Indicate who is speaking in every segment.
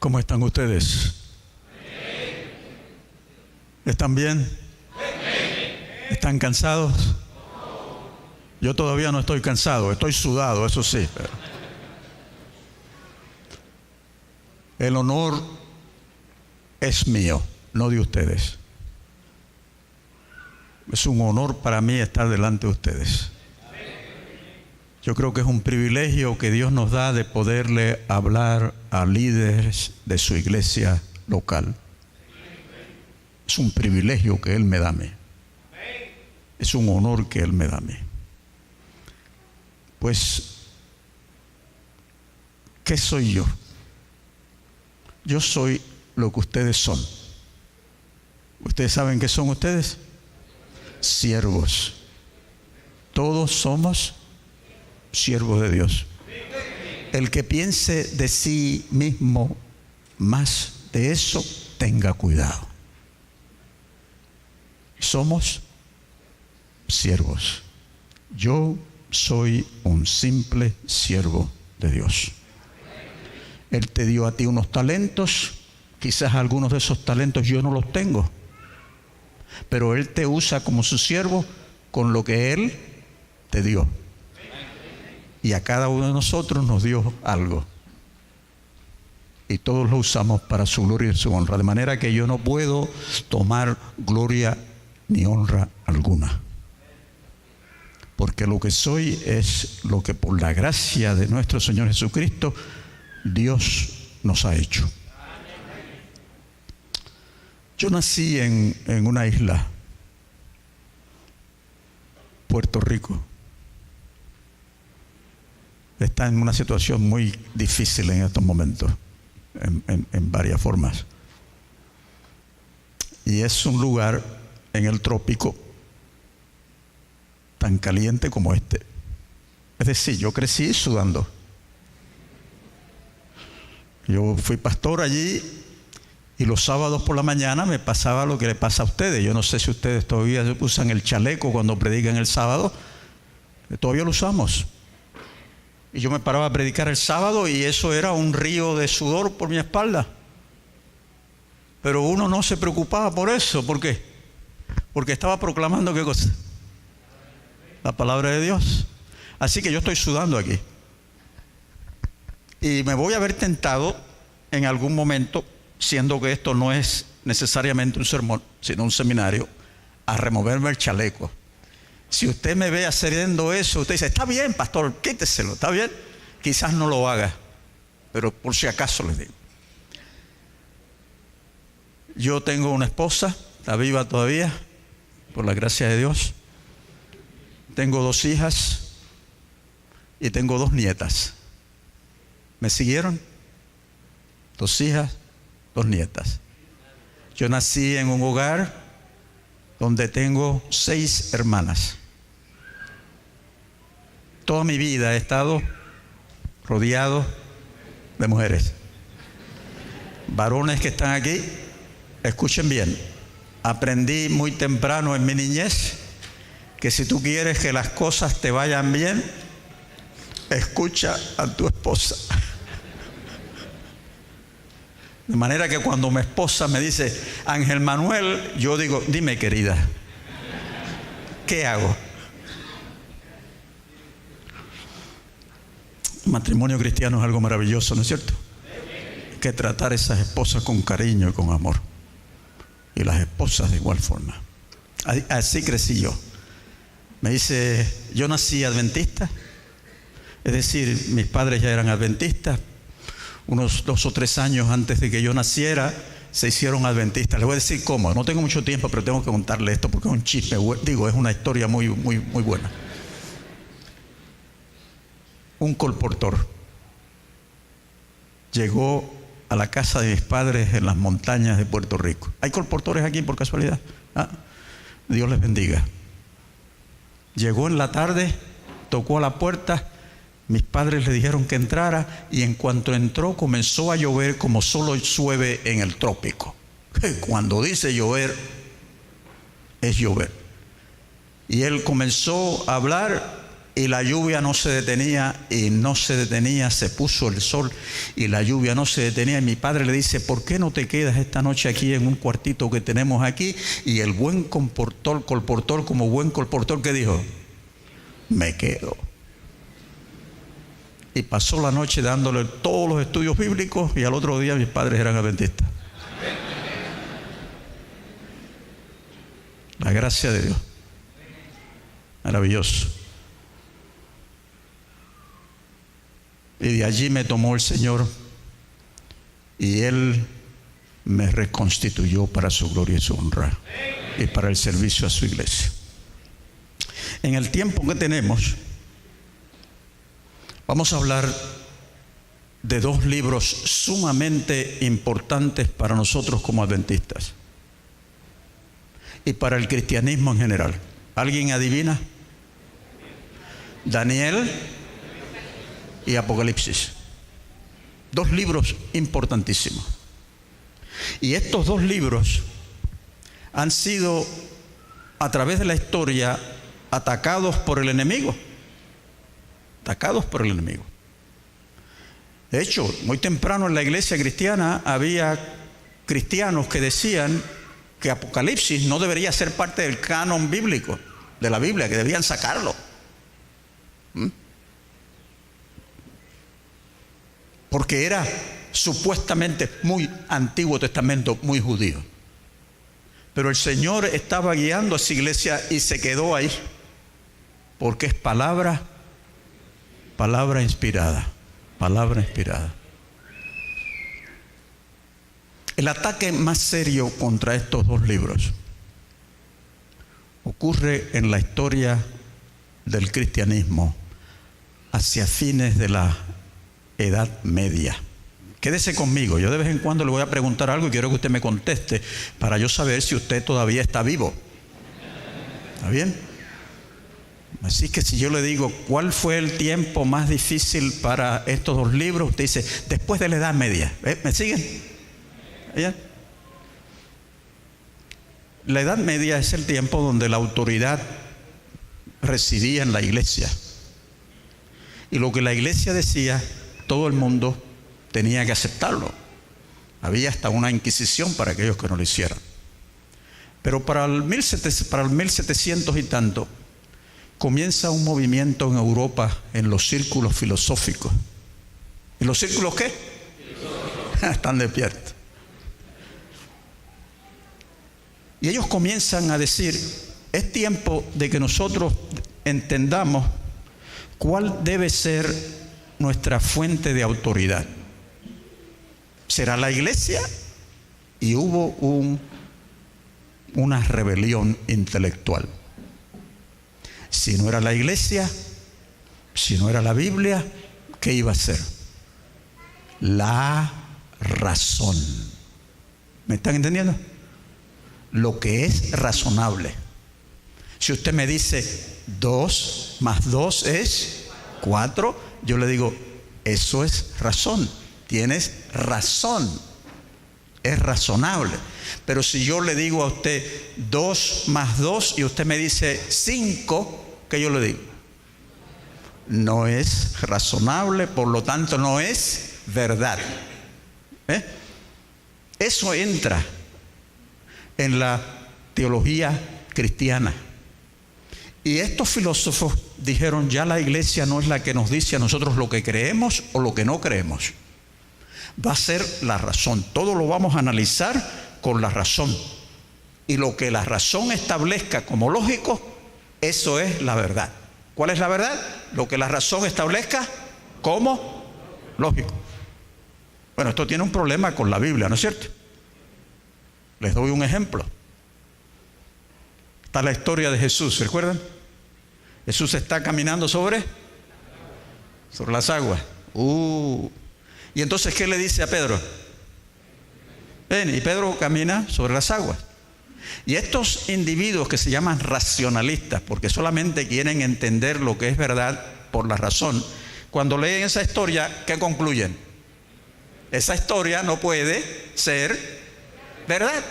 Speaker 1: ¿Cómo están ustedes? ¿Están bien? ¿Están cansados? Yo todavía no estoy cansado, estoy sudado, eso sí. El honor es mío, no de ustedes. Es un honor para mí estar delante de ustedes. Yo creo que es un privilegio que Dios nos da de poderle hablar a líderes de su iglesia local. Es un privilegio que Él me da a mí. Es un honor que Él me da a mí. Pues, ¿qué soy yo? Yo soy lo que ustedes son. ¿Ustedes saben qué son ustedes? Siervos. Todos somos siervos de Dios. El que piense de sí mismo más de eso, tenga cuidado. Somos siervos. Yo soy un simple siervo de Dios. Él te dio a ti unos talentos, quizás algunos de esos talentos yo no los tengo, pero Él te usa como su siervo con lo que Él te dio. Y a cada uno de nosotros nos dio algo. Y todos lo usamos para su gloria y su honra. De manera que yo no puedo tomar gloria ni honra alguna. Porque lo que soy es lo que por la gracia de nuestro Señor Jesucristo Dios nos ha hecho. Yo nací en una isla, Puerto Rico. Está en una situación muy difícil en estos momentos, en varias formas. Y es un lugar en el trópico tan caliente como este. Es decir, yo crecí sudando. Yo fui pastor allí y los sábados por la mañana me pasaba lo que le pasa a ustedes. Yo no sé si ustedes todavía usan el chaleco cuando predican el sábado. Todavía lo usamos. Y yo me paraba a predicar el sábado y eso era un río de sudor por mi espalda. Pero uno no se preocupaba por eso. ¿Por qué? Porque estaba proclamando ¿qué cosa? La palabra de Dios. Así que yo estoy sudando aquí. Y me voy a ver tentado en algún momento, siendo que esto no es necesariamente un sermón, sino un seminario, a removerme el chaleco. Si usted me ve haciendo eso, usted dice, está bien, pastor, quíteselo, está bien. Quizás no lo haga, pero por si acaso les digo. Yo tengo una esposa, está viva todavía, por la gracia de Dios. Tengo 2 hijas y tengo 2 nietas. ¿Me siguieron? 2 hijas, 2 nietas. Yo nací en un hogar donde tengo 6 hermanas. Toda mi vida he estado rodeado de mujeres. Varones que están aquí, escuchen bien. Aprendí muy temprano en mi niñez que si tú quieres que las cosas te vayan bien, escucha a tu esposa. De manera que cuando mi esposa me dice, Ángel Manuel, yo digo, dime querida, ¿qué hago? El matrimonio cristiano es algo maravilloso, ¿no es cierto? Hay que tratar a esas esposas con cariño y con amor. Y las esposas de igual forma. Así crecí yo. Me dice, yo nací adventista. Es decir, mis padres ya eran adventistas. Unos 2 o 3 años antes de que yo naciera, se hicieron adventistas. Les voy a decir cómo. No tengo mucho tiempo, pero tengo que contarle esto porque es un chisme. Digo, es una historia muy buena. Un colportor llegó a la casa de mis padres en las montañas de Puerto Rico. ¿Hay colportores aquí por casualidad? Dios les bendiga. Llegó en la tarde, tocó a la puerta. Mis padres le dijeron que entrara y en cuanto entró comenzó a llover como solo llueve en el trópico. Cuando dice llover, es llover. Y él comenzó a hablar y la lluvia no se detenía y no se detenía, se puso el sol y la lluvia no se detenía. Y mi padre le dice: ¿por qué no te quedas esta noche aquí en un cuartito que tenemos aquí? Y el buen colportor, como buen colportor, ¿qué dijo? Me quedo. Y pasó la noche dándole todos los estudios bíblicos, y al otro día mis padres eran adventistas. La gracia de Dios. Maravilloso. Y de allí me tomó el Señor y Él me reconstituyó para su gloria y su honra y para el servicio a su iglesia. En el tiempo que tenemos, vamos a hablar de dos libros sumamente importantes para nosotros como adventistas y para el cristianismo en general. ¿Alguien adivina? Daniel y Apocalipsis. Dos libros importantísimos. Y estos dos libros han sido, a través de la historia, atacados por el enemigo. Atacados por el enemigo. De hecho, muy temprano en la iglesia cristiana había cristianos que decían que Apocalipsis no debería ser parte del canon bíblico de la Biblia, que debían sacarlo. Porque era supuestamente muy Antiguo Testamento, muy judío. Pero el Señor estaba guiando a esa iglesia y se quedó ahí, porque es palabra inspirada. Palabra inspirada. El ataque más serio contra estos dos libros ocurre en la historia del cristianismo hacia fines de la Edad Media. Quédese conmigo, yo de vez en cuando le voy a preguntar algo y quiero que usted me conteste para yo saber si usted todavía está vivo. ¿Está bien? Así que si yo le digo ¿cuál fue el tiempo más difícil para estos dos libros? Usted dice después de la Edad Media. ¿Me siguen? ¿Ya? La Edad Media es el tiempo donde la autoridad residía en la iglesia. Y lo que la iglesia decía, todo el mundo tenía que aceptarlo. Había hasta una inquisición para aquellos que no lo hicieran. Pero para el 1700 y tanto, comienza un movimiento en Europa, en los círculos filosóficos. ¿En los círculos qué? Están despiertos. Y ellos comienzan a decir, es tiempo de que nosotros entendamos cuál debe ser nuestra fuente de autoridad. ¿Será la iglesia? Y hubo una rebelión intelectual. Si no era la iglesia, si no era la Biblia, ¿qué iba a ser? La razón. ¿Me están entendiendo? Lo que es razonable. Si usted me dice 2 más 2 es 4, yo le digo, eso es razón. Tienes razón. Es razonable. Pero si yo le digo a usted 2 más 2 y usted me dice 5, ¿qué yo le digo? No es razonable, por lo tanto no es verdad. Eso entra en la teología cristiana. Y estos filósofos dijeron, ya la iglesia no es la que nos dice a nosotros lo que creemos o lo que no creemos. Va a ser la razón. Todo lo vamos a analizar con la razón. Y lo que la razón establezca como lógico, eso es la verdad. ¿Cuál es la verdad? Lo que la razón establezca como lógico. Bueno, esto tiene un problema con la Biblia, ¿no es cierto? Les doy un ejemplo. Está la historia de Jesús, ¿se recuerdan? Jesús está caminando sobre las aguas. Y entonces, ¿qué le dice a Pedro? Ven, y Pedro camina sobre las aguas. Y estos individuos que se llaman racionalistas, porque solamente quieren entender lo que es verdad por la razón, cuando leen esa historia, ¿qué concluyen? Esa historia no puede ser verdad.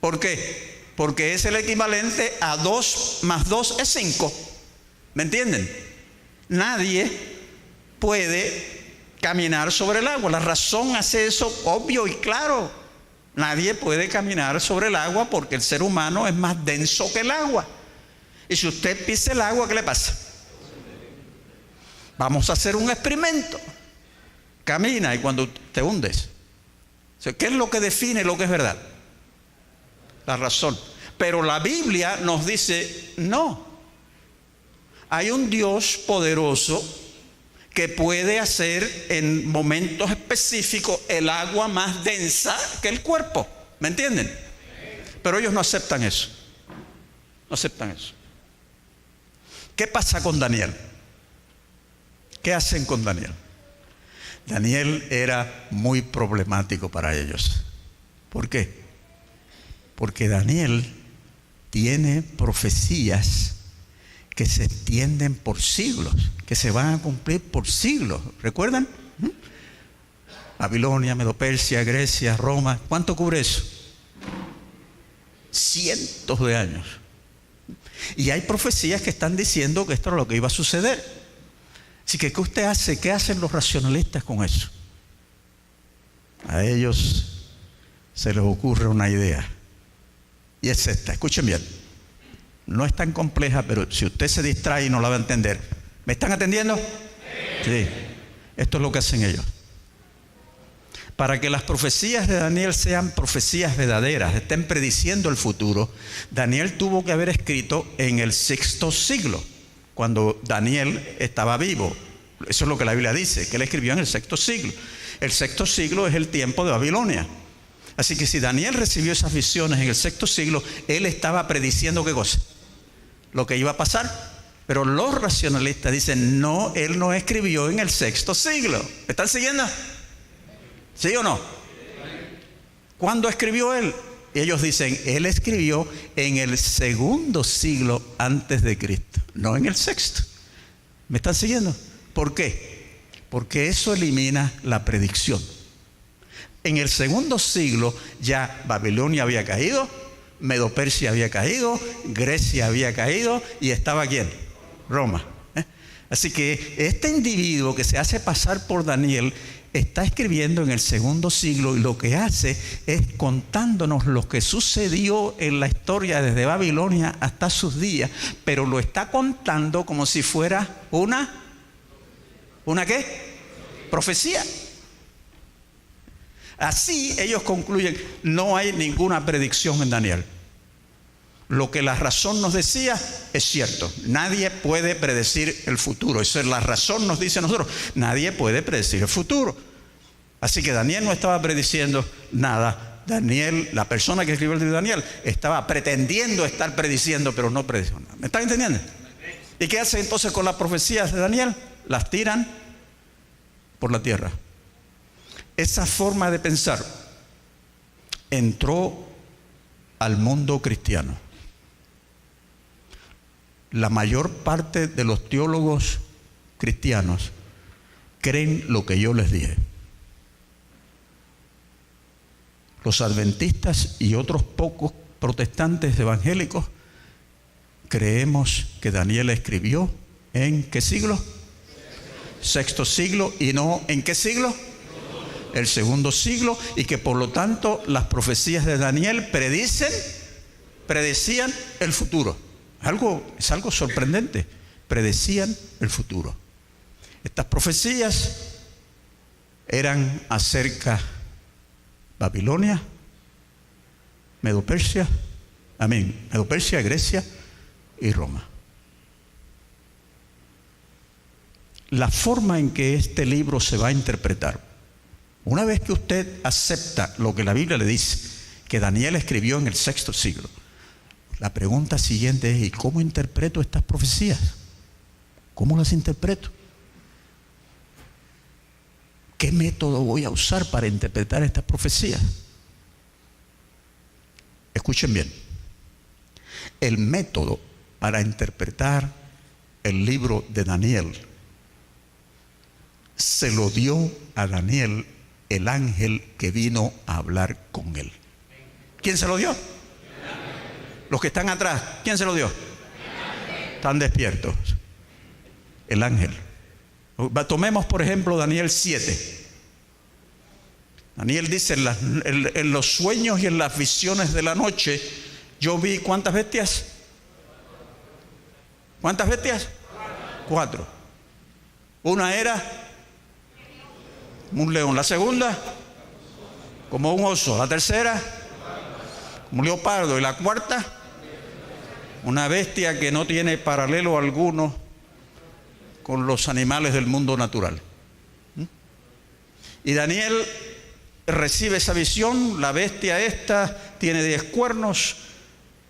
Speaker 1: ¿Por qué? Porque es el equivalente a 2 más 2 es 5. ¿Me entienden? Nadie puede caminar sobre el agua. La razón hace eso obvio y claro. Nadie puede caminar sobre el agua porque el ser humano es más denso que el agua. Y si usted pisa el agua, ¿qué le pasa? Vamos a hacer un experimento. Camina y cuando te hundes. ¿Qué es lo que define lo que es verdad? La razón. Pero la Biblia nos dice, no. Hay un Dios poderoso que puede hacer en momentos específicos el agua más densa que el cuerpo. ¿Me entienden? Pero ellos no aceptan eso. No aceptan eso. ¿Qué pasa con Daniel? ¿Qué hacen con Daniel? Daniel era muy problemático para ellos. ¿Por qué? Porque Daniel tiene profecías que se extienden por siglos, que se van a cumplir por siglos. ¿Recuerdan? Babilonia, Medo-Persia, Grecia, Roma. ¿Cuánto cubre eso? Cientos de años. Y hay profecías que están diciendo que esto es lo que iba a suceder. Así que, ¿qué usted hace? ¿Qué hacen los racionalistas con eso? A ellos se les ocurre una idea. Y es esta. Escuchen bien. No es tan compleja, pero si usted se distrae no la va a entender. ¿Me están atendiendo? Sí. Esto es lo que hacen ellos. Para que las profecías de Daniel sean profecías verdaderas, estén prediciendo el futuro, Daniel tuvo que haber escrito en el 6º siglo, cuando Daniel estaba vivo. Eso es lo que la Biblia dice, que él escribió en el 6º siglo. El 6º siglo es el tiempo de Babilonia. Así que si Daniel recibió esas visiones en el 6º siglo, él estaba prediciendo ¿qué cosa? Lo que iba a pasar. Pero los racionalistas dicen, no, él no escribió en el 6º siglo. ¿Me están siguiendo? ¿Sí o no? ¿Cuándo escribió él? Y ellos dicen, él escribió en el 2º siglo antes de Cristo, no en el 6º. ¿Me están siguiendo? ¿Por qué? Porque eso elimina la predicción. En el 2º siglo ya Babilonia había caído, Medo-Persia había caído, Grecia había caído y estaba ¿quién? Roma. Así que este individuo que se hace pasar por Daniel está escribiendo en el 2º siglo y lo que hace es contándonos lo que sucedió en la historia desde Babilonia hasta sus días, pero lo está contando como si fuera ¿una qué? Profecía. Así ellos concluyen, no hay ninguna predicción en Daniel. Lo que la razón nos decía es cierto. Nadie puede predecir el futuro. Eso es la razón, nos dice a nosotros. Nadie puede predecir el futuro. Así que Daniel no estaba prediciendo nada. Daniel, la persona que escribió el libro de Daniel, estaba pretendiendo estar prediciendo, pero no predijo nada. ¿Me están entendiendo? ¿Y qué hace entonces con las profecías de Daniel? Las tiran por la tierra. Esa forma de pensar entró al mundo cristiano. La mayor parte de los teólogos cristianos creen lo que yo les dije. Los adventistas y otros pocos protestantes evangélicos creemos que Daniel escribió ¿en qué siglo? 6º siglo, y no ¿en qué siglo? El 2º siglo, y que por lo tanto las profecías de Daniel predecían el futuro. Es algo sorprendente. Predecían el futuro. Estas profecías eran acerca de Babilonia, Medo-Persia, Grecia y Roma. La forma en que este libro se va a interpretar, una vez que usted acepta lo que la Biblia le dice, que Daniel escribió en el 6º siglo, la pregunta siguiente es, ¿y cómo interpreto estas profecías? ¿Cómo las interpreto? ¿Qué método voy a usar para interpretar estas profecías? Escuchen bien. El método para interpretar el libro de Daniel se lo dio a Daniel el ángel que vino a hablar con él. ¿Quién se lo dio? Los que están atrás, ¿quién se lo dio? Están despiertos. el ángel. Tomemos por ejemplo Daniel 7. Daniel dice, en los sueños y en las visiones de la noche, yo vi ¿cuántas bestias? ¿Cuántas bestias? 4. Una era como un león, la segunda como un oso, la tercera como un leopardo, y la cuarta una bestia que no tiene paralelo alguno con los animales del mundo natural. Y Daniel recibe esa visión. La bestia esta tiene 10 cuernos,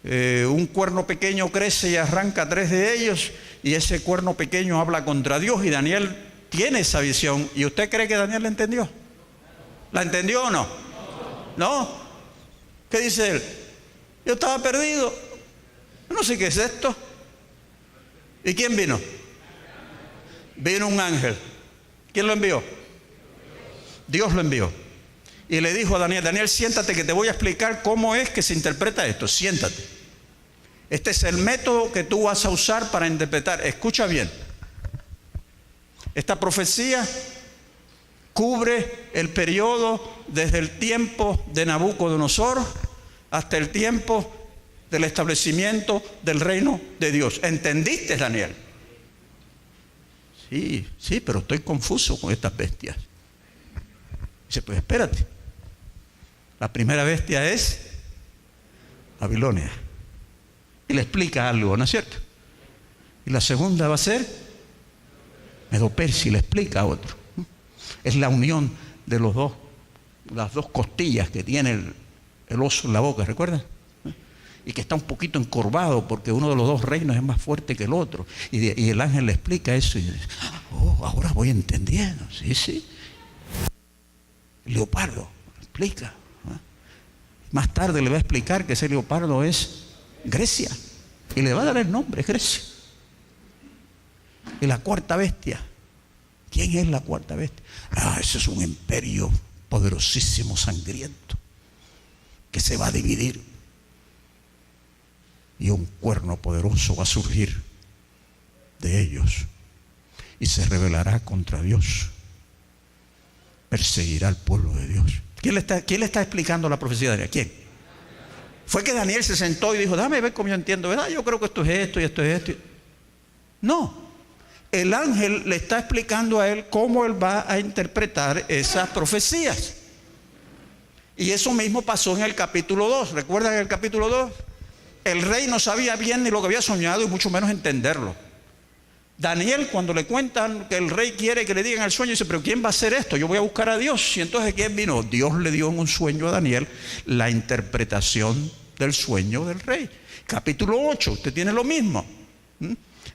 Speaker 1: un cuerno pequeño crece y arranca 3 de ellos, y ese cuerno pequeño habla contra Dios, y Daniel tiene esa visión. ¿Y usted cree que Daniel la entendió? ¿La entendió o no? ¿No? ¿Qué dice él? Yo estaba perdido, no sé qué es esto. ¿Y quién vino? Vino un ángel. ¿Quién lo envió? Dios lo envió. Y le dijo a Daniel, Daniel, siéntate que te voy a explicar cómo es que se interpreta esto. Siéntate. Este es el método que tú vas a usar para interpretar. Escucha bien. Esta profecía cubre el periodo desde el tiempo de Nabucodonosor hasta el tiempo del establecimiento del reino de Dios. ¿Entendiste, Daniel? Sí, pero estoy confuso con estas bestias. Dice, pues espérate. La primera bestia es Babilonia. Y le explica algo, ¿no es cierto? Y la segunda va a ser Medo-Persia, y le explica a otro. Es la unión de las dos costillas que tiene el oso en la boca, ¿recuerdan? Y que está un poquito encorvado porque uno de los dos reinos es más fuerte que el otro. Y el ángel le explica eso y dice, ahora voy entendiendo. Sí. El leopardo, explica. Más tarde le va a explicar que ese leopardo es Grecia. Y le va a dar el nombre, Grecia. Y la cuarta bestia. ¿Quién es la cuarta bestia? Ese es un imperio poderosísimo, sangriento, que se va a dividir. Y un cuerno poderoso va a surgir de ellos. Y se rebelará contra Dios. Perseguirá al pueblo de Dios. ¿Quién le está explicando la profecía de Daniel? ¿Quién? Fue que Daniel se sentó y dijo, déjame ver cómo yo entiendo, ¿verdad? Yo creo que esto es esto y esto es esto. No. El ángel le está explicando a él cómo él va a interpretar esas profecías. Y eso mismo pasó en el capítulo 2. ¿Recuerdan el capítulo 2? El rey no sabía bien ni lo que había soñado y mucho menos entenderlo. Daniel, cuando le cuentan que el rey quiere que le digan el sueño, dice, pero ¿quién va a hacer esto? Yo voy a buscar a Dios. Y entonces, ¿quién vino? Dios le dio en un sueño a Daniel la interpretación del sueño del rey. Capítulo 8, usted tiene lo mismo.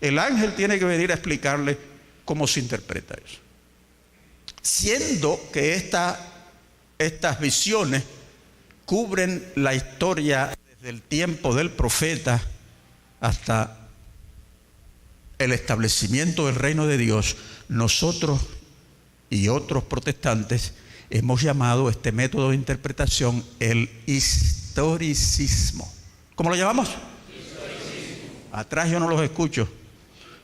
Speaker 1: El ángel tiene que venir a explicarle cómo se interpreta eso. Siendo que estas visiones cubren la historia desde el tiempo del profeta hasta el establecimiento del reino de Dios, nosotros y otros protestantes hemos llamado este método de interpretación el historicismo. ¿Cómo lo llamamos? Historicismo. Atrás yo no los escucho.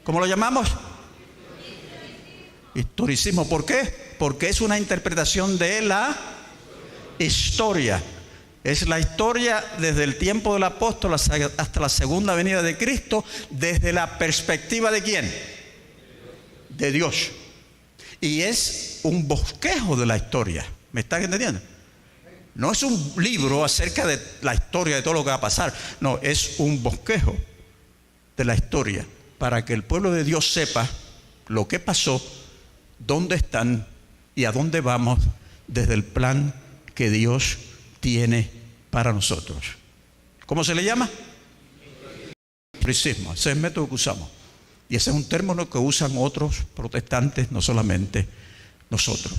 Speaker 1: ¿Cómo lo llamamos? Historicismo. ¿Por qué? Porque es una interpretación de la historia. Es la historia desde el tiempo del apóstol hasta la segunda venida de Cristo, desde la perspectiva ¿de quién? De Dios. Y es un bosquejo de la historia. ¿Me están entendiendo? No es un libro acerca de la historia de todo lo que va a pasar. No, es un bosquejo de la historia para que el pueblo de Dios sepa lo que pasó, dónde están y a dónde vamos desde el plan que Dios tiene para nosotros. ¿Cómo se le llama? Historicismo. Ese es el método que usamos. Y ese es un término que usan otros protestantes, no solamente nosotros.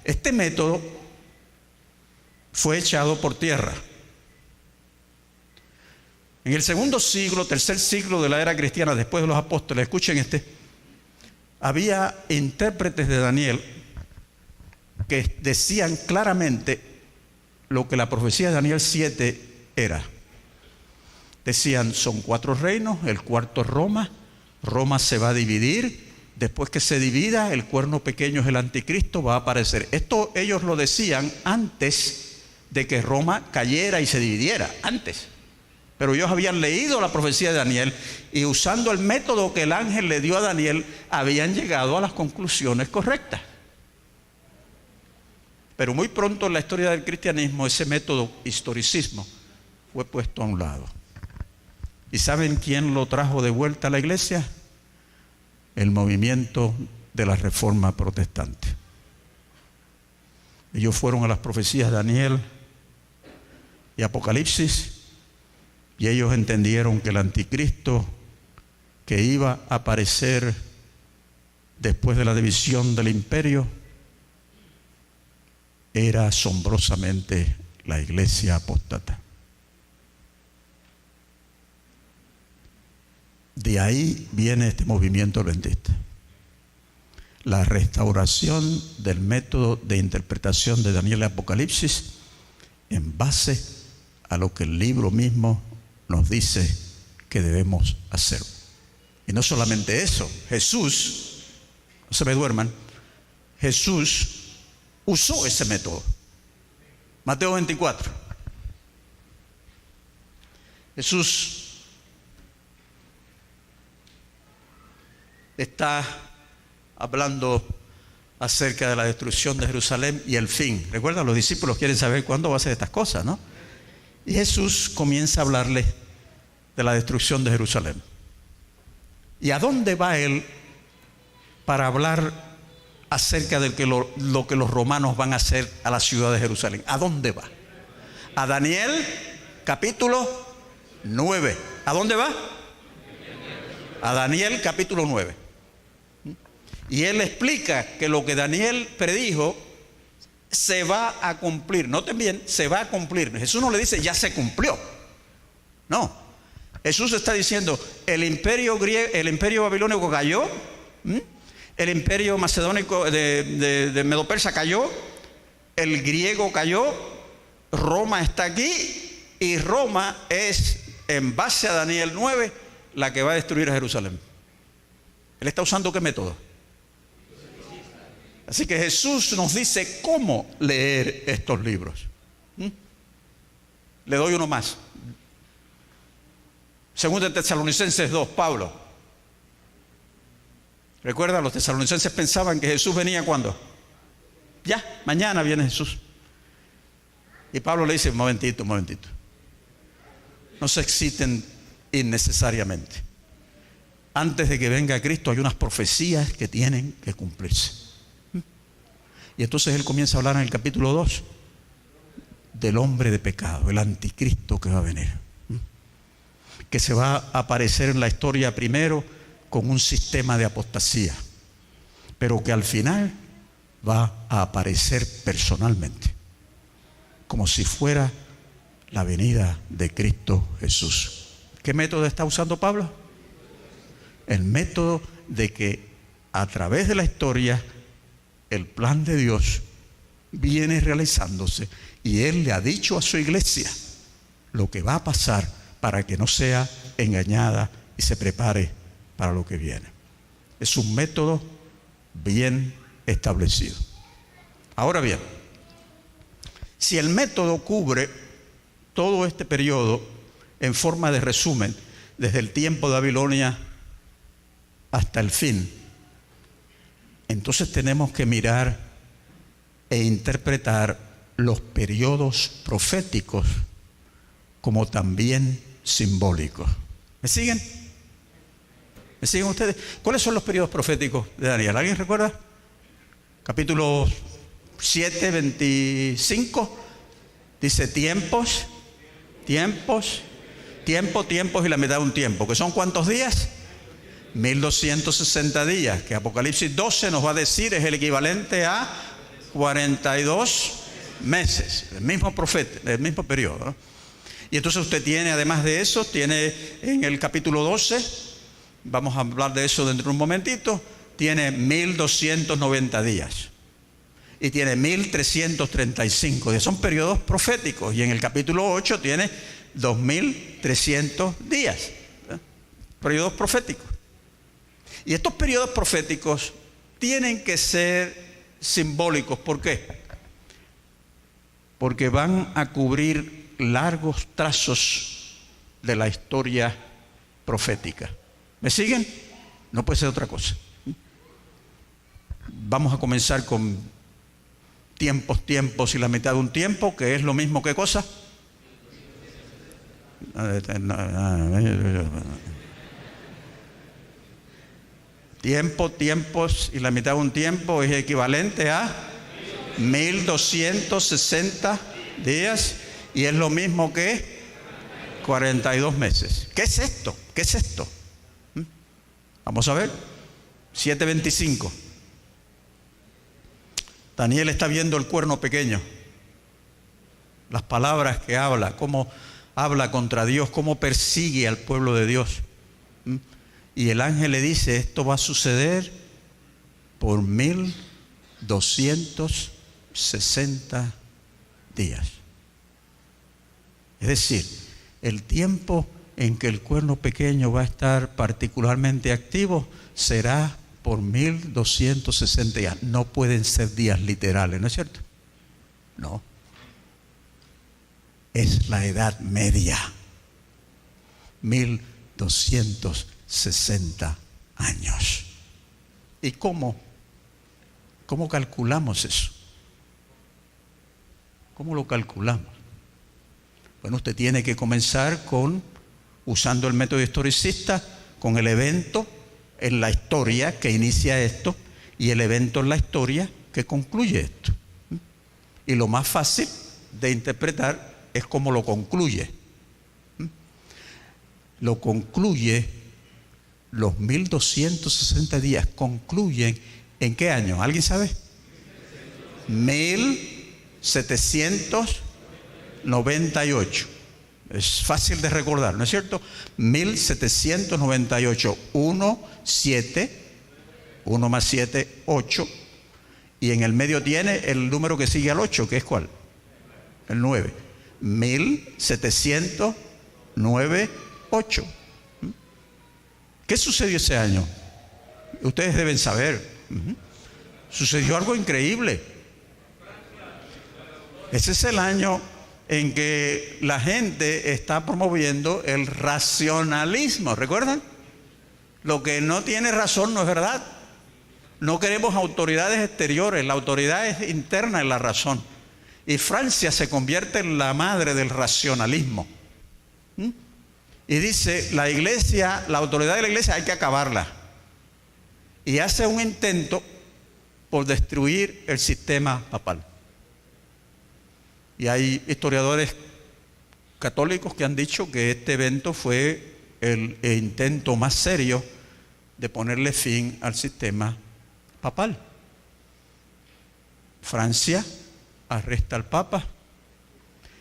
Speaker 1: Este método fue echado por tierra. En el segundo siglo, tercer siglo de la era cristiana, después de los apóstoles, escuchen había intérpretes de Daniel que decían claramente lo que la profecía de Daniel 7 era. Decían, son 4 reinos, el cuarto es Roma, Roma se va a dividir, Después que se divida, el cuerno pequeño es el anticristo, va a aparecer. Esto ellos lo decían antes de que Roma cayera y se dividiera, antes. Pero ellos habían leído la profecía de Daniel y usando el método que el ángel le dio a Daniel, habían llegado a las conclusiones correctas. Pero muy pronto en la historia del cristianismo, ese método historicismo fue puesto a un lado. ¿Y saben quién lo trajo de vuelta a la iglesia? El movimiento de la Reforma Protestante. Ellos fueron a las profecías de Daniel y Apocalipsis y ellos entendieron que el anticristo que iba a aparecer después de la división del imperio era asombrosamente la iglesia apóstata. De ahí viene este movimiento adventista. La restauración del método de interpretación de Daniel y Apocalipsis en base a lo que el libro mismo nos dice que debemos hacer. Y no solamente eso, Jesús, no se me duerman, Jesús usó ese método. Mateo 24. Jesús está hablando acerca de la destrucción de Jerusalén y el fin. Recuerda, los discípulos quieren saber cuándo va a ser estas cosas, ¿no? Y Jesús comienza a hablarles de la destrucción de Jerusalén. ¿Y a dónde va él para hablar acerca de lo que los romanos van a hacer a la ciudad de Jerusalén? ¿A dónde va? A Daniel capítulo 9. ¿A dónde va? A Daniel capítulo 9. Y él explica que lo que Daniel predijo se va a cumplir. Noten bien, se va a cumplir. Jesús no le dice ya se cumplió. No. Jesús está diciendo el imperio babilónico cayó, el imperio macedónico de Medo-Persa cayó, el griego cayó, Roma está aquí y Roma es, en base a Daniel 9, la que va a destruir a Jerusalén. Él está usando ¿qué método? Así que Jesús nos dice cómo leer estos libros. Le doy uno más. Segundo de Tesalonicenses 2, Pablo. Recuerda, los tesalonicenses pensaban que Jesús venía ¿cuándo? Ya, mañana viene Jesús. Y Pablo le dice, un momentito. No se exciten innecesariamente. Antes de que venga Cristo hay unas profecías que tienen que cumplirse. Y entonces él comienza a hablar en el capítulo 2 del hombre de pecado, el anticristo que va a venir, que se va a aparecer en la historia primero con un sistema de apostasía, pero que al final va a aparecer personalmente, como si fuera la venida de Cristo Jesús. ¿Qué método está usando Pablo? El método de que a través de la historia el plan de Dios viene realizándose y Él le ha dicho a su iglesia lo que va a pasar para que no sea engañada y se prepare para lo que viene. Es un método bien establecido. Ahora bien, si el método cubre todo este periodo en forma de resumen, desde el tiempo de Babilonia hasta el fin, entonces tenemos que mirar e interpretar los periodos proféticos como también simbólicos. ¿Me siguen? ¿Me siguen ustedes? ¿Cuáles son los periodos proféticos de Daniel? ¿Alguien recuerda? Capítulo 7, 25. Dice tiempos y la mitad de un tiempo. ¿Que son cuántos días? 1260 días, que Apocalipsis 12 nos va a decir es el equivalente a 42 meses, el mismo profeta, el mismo periodo, ¿no? Y entonces usted tiene, además de eso, tiene en el capítulo 12, vamos a hablar de eso dentro de un momentito, tiene 1290 días y tiene 1335 días, son periodos proféticos, y en el capítulo 8 tiene 2300 días, periodos proféticos. Y estos periodos proféticos tienen que ser simbólicos. ¿Por qué? Porque van a cubrir largos trazos de la historia profética. ¿Me siguen? No puede ser otra cosa. Vamos a comenzar con tiempos y la mitad de un tiempo, que es lo mismo que cosa. Tiempos y la mitad de un tiempo es equivalente a 1260 días y es lo mismo que 42 meses. ¿Qué es esto? ¿Qué es esto? Vamos a ver. 7:25. Daniel está viendo el cuerno pequeño. Las palabras que habla, cómo habla contra Dios, cómo persigue al pueblo de Dios. Y el ángel le dice, esto va a suceder por 1260 días. Es decir, el tiempo en que el cuerno pequeño va a estar particularmente activo será por 1260 días. No pueden ser días literales, ¿no es cierto? No. Es la Edad Media. 1260 años. ¿Y cómo calculamos eso? ¿Cómo lo calculamos? Bueno, usted tiene que comenzar usando el método historicista, con el evento en la historia que inicia esto y el evento en la historia que concluye esto. Y lo más fácil de interpretar es cómo lo concluye. Lo concluye, los 1260 días concluyen ¿en qué año? ¿Alguien sabe? 1798. Es fácil de recordar, ¿no es cierto? 1798. 1 más 7, 8. Y en el medio tiene el número que sigue al 8, que es ¿cuál? El 9. 1709, 8. ¿Qué sucedió ese año? Ustedes deben saber. Sucedió algo increíble. Ese es el año en que la gente está promoviendo el racionalismo. ¿Recuerdan? Lo que no tiene razón no es verdad. No queremos autoridades exteriores, la autoridad es interna en la razón. Y Francia se convierte en la madre del racionalismo. Y dice, la iglesia, la autoridad de la iglesia hay que acabarla. Y hace un intento por destruir el sistema papal. Y hay historiadores católicos que han dicho que este evento fue el intento más serio de ponerle fin al sistema papal. Francia arresta al Papa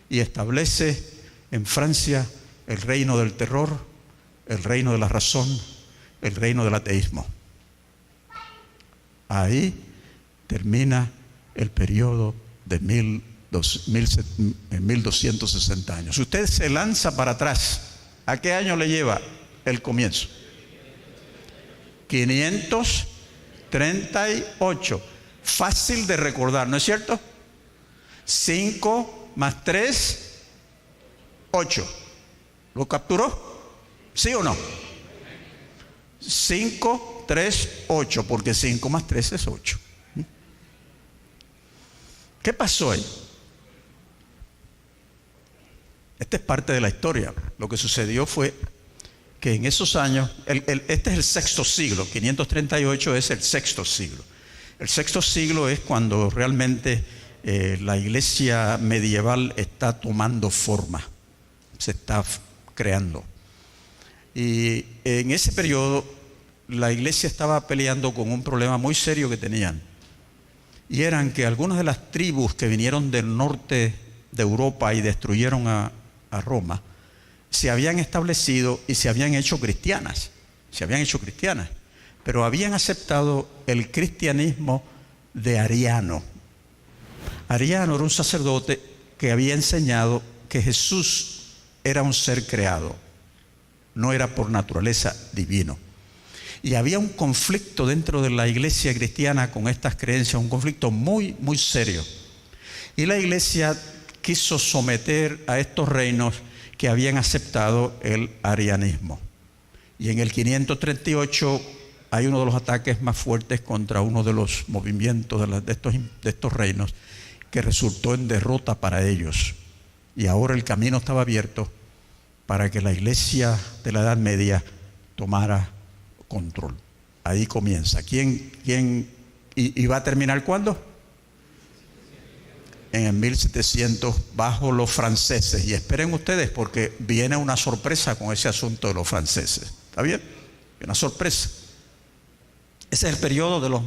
Speaker 1: y establece en Francia el reino del terror, el reino de la razón, el reino del ateísmo. Ahí termina el periodo de 1260 años. Si usted se lanza para atrás, ¿a qué año le lleva el comienzo? 538. Fácil de recordar, ¿no es cierto? 5 más 3, 8. ¿Lo capturó? ¿Sí o no? 5, 3, 8, porque 5 más 3 es 8. ¿Qué pasó ahí? Esta es parte de la historia. Lo que sucedió fue que en esos años, este es el sexto siglo, 538 es el sexto siglo. El sexto siglo es cuando realmente la iglesia medieval está tomando forma, se está creando. Y en ese periodo la iglesia estaba peleando con un problema muy serio que tenían. Y eran que algunas de las tribus que vinieron del norte de Europa y destruyeron a Roma, se habían establecido y se habían hecho cristianas. Pero habían aceptado el cristianismo de Ariano. Ariano era un sacerdote que había enseñado que Jesús era un ser creado, no era por naturaleza divino. Y había un conflicto dentro de la iglesia cristiana con estas creencias, un conflicto muy, muy serio. Y la iglesia quiso someter a estos reinos que habían aceptado el arianismo. Y en el 538 hay uno de los ataques más fuertes contra uno de los movimientos de estos reinos, que resultó en derrota para ellos. Y ahora el camino estaba abierto para que la iglesia de la Edad Media tomara control. Ahí comienza. ¿Y va a terminar cuándo? En el 1700, bajo los franceses. Y esperen ustedes, porque viene una sorpresa con ese asunto de los franceses. ¿Está bien? Una sorpresa. Ese es el periodo de los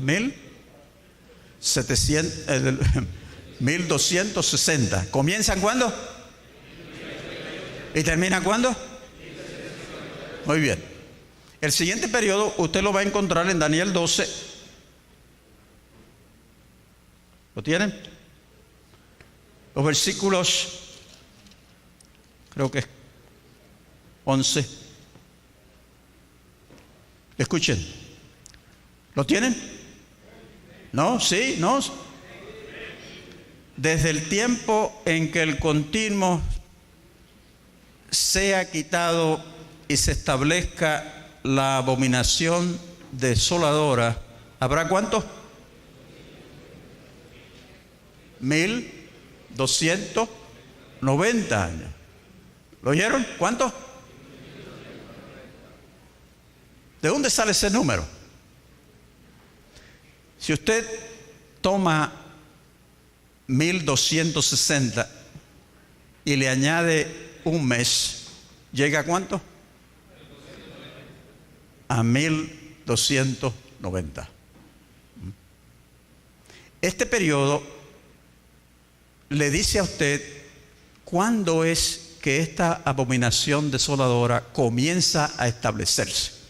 Speaker 1: 1260. ¿Comienzan cuándo? ¿Y terminan cuándo? Muy bien. El siguiente periodo usted lo va a encontrar en Daniel 12. ¿Lo tienen? Los versículos, creo que es 11. Escuchen. ¿Lo tienen? ¿No? ¿Sí? ¿No? Desde el tiempo en que el continuo sea quitado y se establezca la abominación desoladora, ¿habrá cuánto? 1290 años. ¿Lo oyeron? ¿Cuánto? ¿De dónde sale ese número? Si usted toma 1260 y le añade un mes, ¿llega a cuánto? A 1290. Este periodo le dice a usted cuándo es que esta abominación desoladora comienza a establecerse.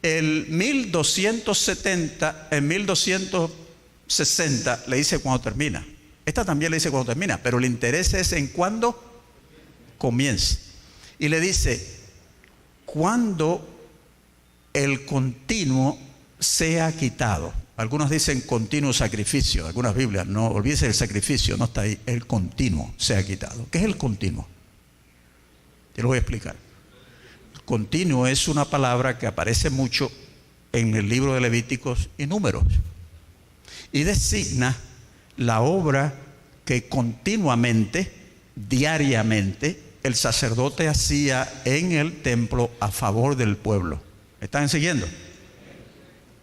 Speaker 1: El 1270, en 1260 le dice cuándo termina. Esta también le dice cuándo termina, pero el interés es en cuándo comienza. Y le dice, cuando el continuo sea quitado. Algunos dicen continuo sacrificio, algunas Biblias, no olvídese el sacrificio, no está ahí, el continuo sea quitado. ¿Qué es el continuo? Te lo voy a explicar. El continuo es una palabra que aparece mucho en el libro de Levíticos y Números, y designa la obra que continuamente, diariamente, el sacerdote hacía en el templo a favor del pueblo. ¿Me están siguiendo?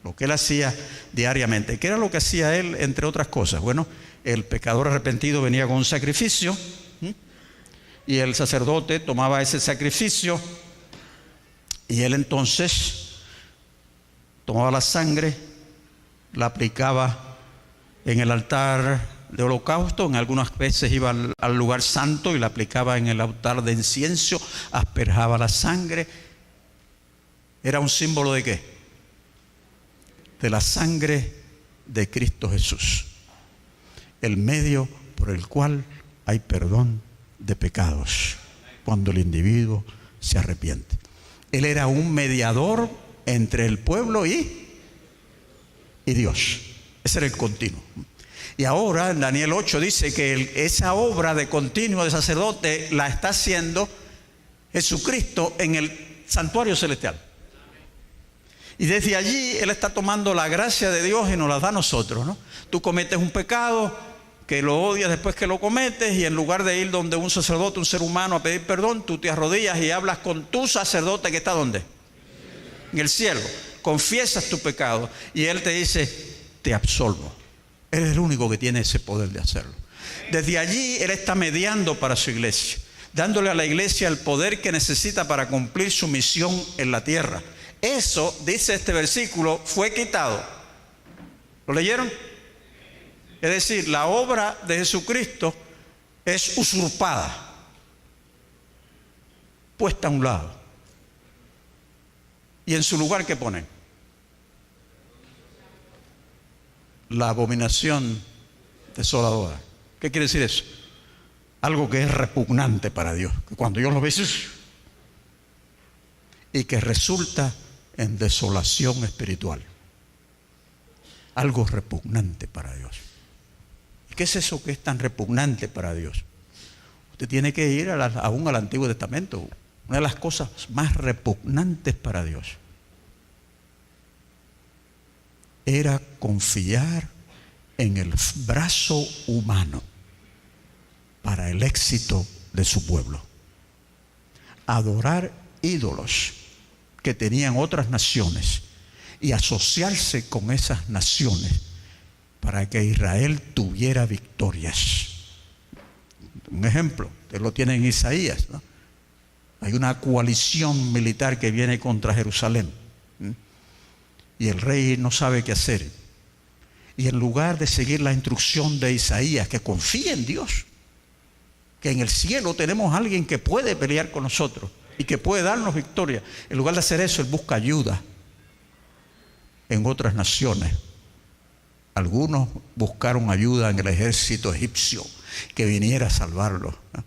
Speaker 1: Lo que él hacía diariamente. ¿Qué era lo que hacía él, entre otras cosas? Bueno, el pecador arrepentido venía con un sacrificio, y el sacerdote tomaba ese sacrificio y él entonces tomaba la sangre, la aplicaba en el altar de holocausto. En algunas veces iba al lugar santo y la aplicaba en el altar de incienso, asperjaba la sangre. ¿Era un símbolo de qué? De la sangre de Cristo Jesús, el medio por el cual hay perdón de pecados cuando el individuo se arrepiente. Él era un mediador entre el pueblo y Dios. Ese era el continuo. Y ahora en Daniel 8 dice que esa obra de continuo de sacerdote la está haciendo Jesucristo en el santuario celestial. Y desde allí Él está tomando la gracia de Dios y nos la da a nosotros, ¿no? Tú cometes un pecado que lo odias después que lo cometes, y en lugar de ir donde un sacerdote, un ser humano, a pedir perdón, tú te arrodillas y hablas con tu sacerdote que está ¿dónde? En el cielo. Confiesas tu pecado y Él te dice, te absolvo. Él es el único que tiene ese poder de hacerlo. Desde allí Él está mediando para su iglesia, dándole a la iglesia el poder que necesita para cumplir su misión en la tierra. Eso, dice este versículo, fue quitado. ¿Lo leyeron? Es decir, la obra de Jesucristo es usurpada, puesta a un lado. ¿Y en su lugar qué ponen? La abominación desoladora. ¿Qué quiere decir eso? Algo que es repugnante para Dios, que cuando Dios lo ve y que resulta en desolación espiritual. Algo repugnante para Dios. ¿Y qué es eso que es tan repugnante para Dios? Usted tiene que ir aún al Antiguo Testamento. Una de las cosas más repugnantes para Dios era confiar en el brazo humano para el éxito de su pueblo. Adorar ídolos que tenían otras naciones y asociarse con esas naciones para que Israel tuviera victorias. Un ejemplo, usted lo tiene en Isaías, ¿no? Hay una coalición militar que viene contra Jerusalén, y el rey no sabe qué hacer. Y en lugar de seguir la instrucción de Isaías, que confía en Dios, que en el cielo tenemos a alguien que puede pelear con nosotros y que puede darnos victoria, en lugar de hacer eso, él busca ayuda en otras naciones. Algunos buscaron ayuda en el ejército egipcio que viniera a salvarlos, ¿no?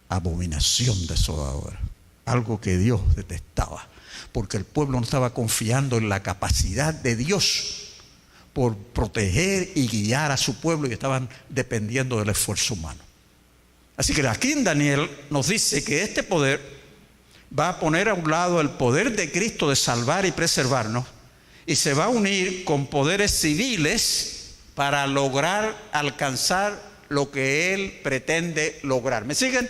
Speaker 1: Abominación desoladora, algo que Dios detestaba, porque el pueblo no estaba confiando en la capacidad de Dios por proteger y guiar a su pueblo, y estaban dependiendo del esfuerzo humano. Así que aquí en Daniel nos dice que este poder va a poner a un lado el poder de Cristo de salvar y preservarnos, y se va a unir con poderes civiles para lograr alcanzar lo que Él pretende lograr. ¿Me siguen?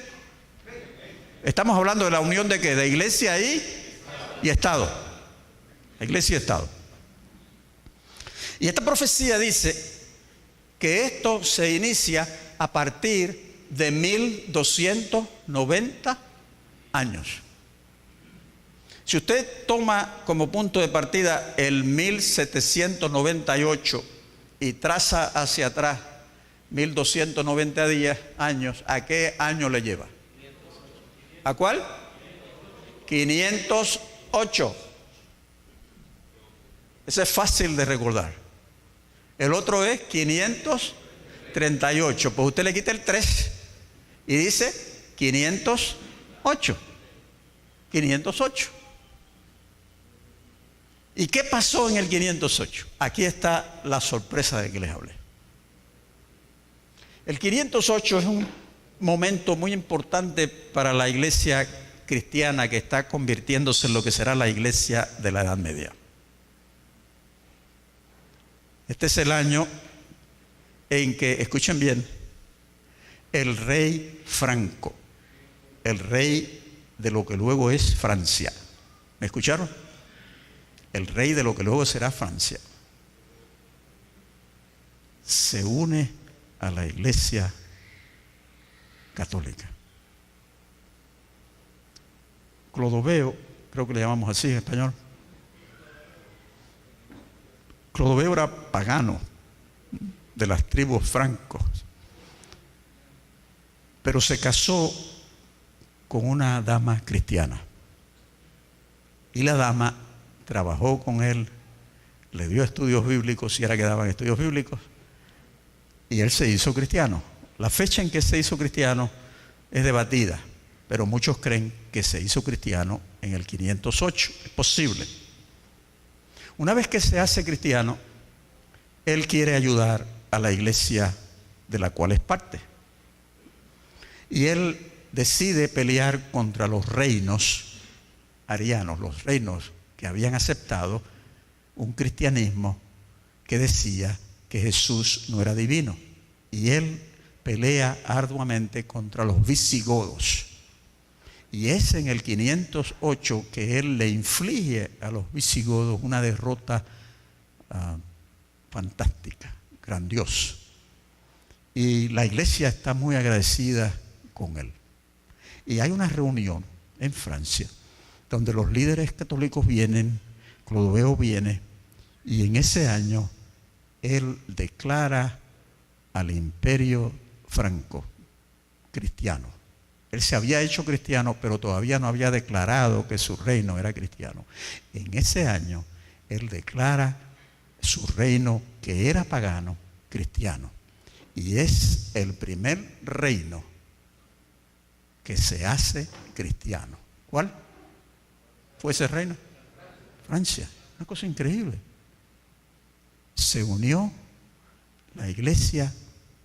Speaker 1: Estamos hablando de la unión de ¿qué? De iglesia y Estado. La iglesia y Estado. Y esta profecía dice que esto se inicia a partir de 1290 años. Si usted toma como punto de partida el 1798 y traza hacia atrás 1290 años, ¿a qué año le lleva? ¿A cuál? 508. Ese es fácil de recordar. El otro es 538. Pues usted le quita el 3 y dice 508. 508. ¿Y qué pasó en el 508? Aquí está la sorpresa de que les hablé. El 508 es un momento muy importante para la iglesia cristiana que está convirtiéndose en lo que será la iglesia de la Edad Media. Este es el año en que, escuchen bien, el rey Franco, el rey de lo que luego es Francia, ¿me escucharon? El rey de lo que luego será Francia, se une a la iglesia católica. Clodoveo, creo que le llamamos así en español. Clodoveo era pagano de las tribus francos, pero se casó con una dama cristiana. Y la dama trabajó con él, le dio estudios bíblicos, y era que daban estudios bíblicos, y él se hizo cristiano. La fecha en que se hizo cristiano es debatida, pero muchos creen que se hizo cristiano en el 508. Es posible. Una vez que se hace cristiano, él quiere ayudar a la iglesia de la cual es parte. Y él decide pelear contra los reinos arianos, los reinos que habían aceptado un cristianismo que decía que Jesús no era divino. Y él pelea arduamente contra los visigodos. Y es en el 508 que él le inflige a los visigodos una derrota fantástica, grandiosa. Y la iglesia está muy agradecida con él. Y hay una reunión en Francia donde los líderes católicos vienen, Clodoveo viene, y en ese año él declara al imperio franco cristiano. Él se había hecho cristiano, pero todavía no había declarado que su reino era cristiano. En ese año, él declara su reino, que era pagano, cristiano. Y es el primer reino que se hace cristiano. ¿Cuál? fue ese reino? Francia. Una cosa increíble. Se unió la iglesia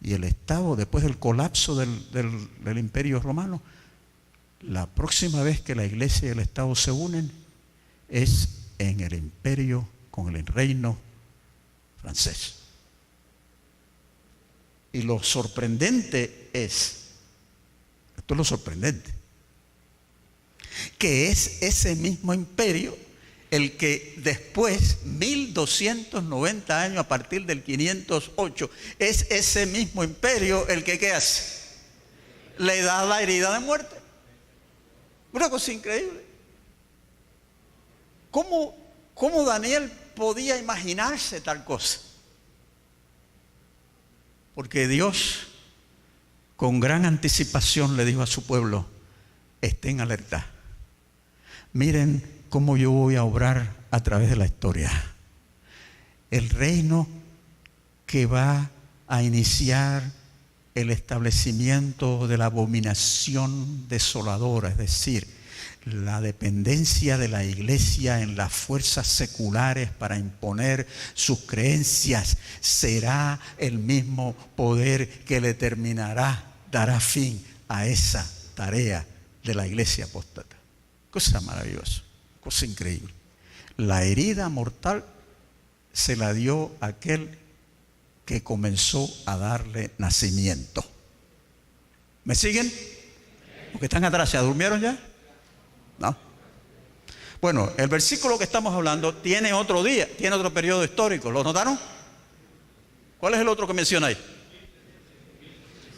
Speaker 1: y el Estado después del colapso del Imperio Romano. La próxima vez que la iglesia y el Estado se unen es en el imperio con el reino francés. Y lo sorprendente es, esto es lo sorprendente, que es ese mismo imperio el que después, 1290 años a partir del 508, es ese mismo imperio el que ¿qué hace? Le da la herida de muerte. Una cosa increíble. ¿Cómo Daniel podía imaginarse tal cosa? Porque Dios, con gran anticipación, le dijo a su pueblo: estén alerta. Miren cómo yo voy a obrar a través de la historia. El reino que va a iniciar el establecimiento de la abominación desoladora, es decir, la dependencia de la iglesia en las fuerzas seculares para imponer sus creencias, será el mismo poder que le dará fin a esa tarea de la iglesia apóstata. Cosa maravillosa, cosa increíble. La herida mortal se la dio aquel que comenzó a darle nacimiento. ¿Me siguen? Los que están atrás, ¿se durmieron ya? No. Bueno, el versículo que estamos hablando tiene otro día, tiene otro periodo histórico. ¿Lo notaron? ¿Cuál es el otro que menciona ahí?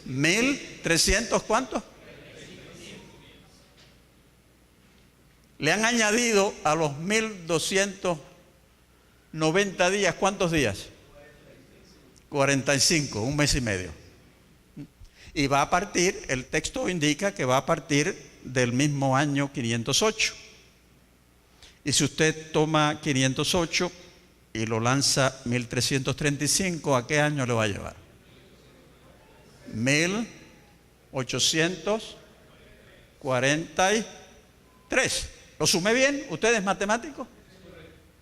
Speaker 1: 1300, ¿cuántos? Le han añadido a los 1290 días, ¿cuántos días? 45, un mes y medio. Y va a partir, el texto indica que va a partir del mismo año 508. Y si usted toma 508 y lo lanza 1335, ¿a qué año le va a llevar? 1843. ¿Lo sumé bien? ¿Usted es matemático?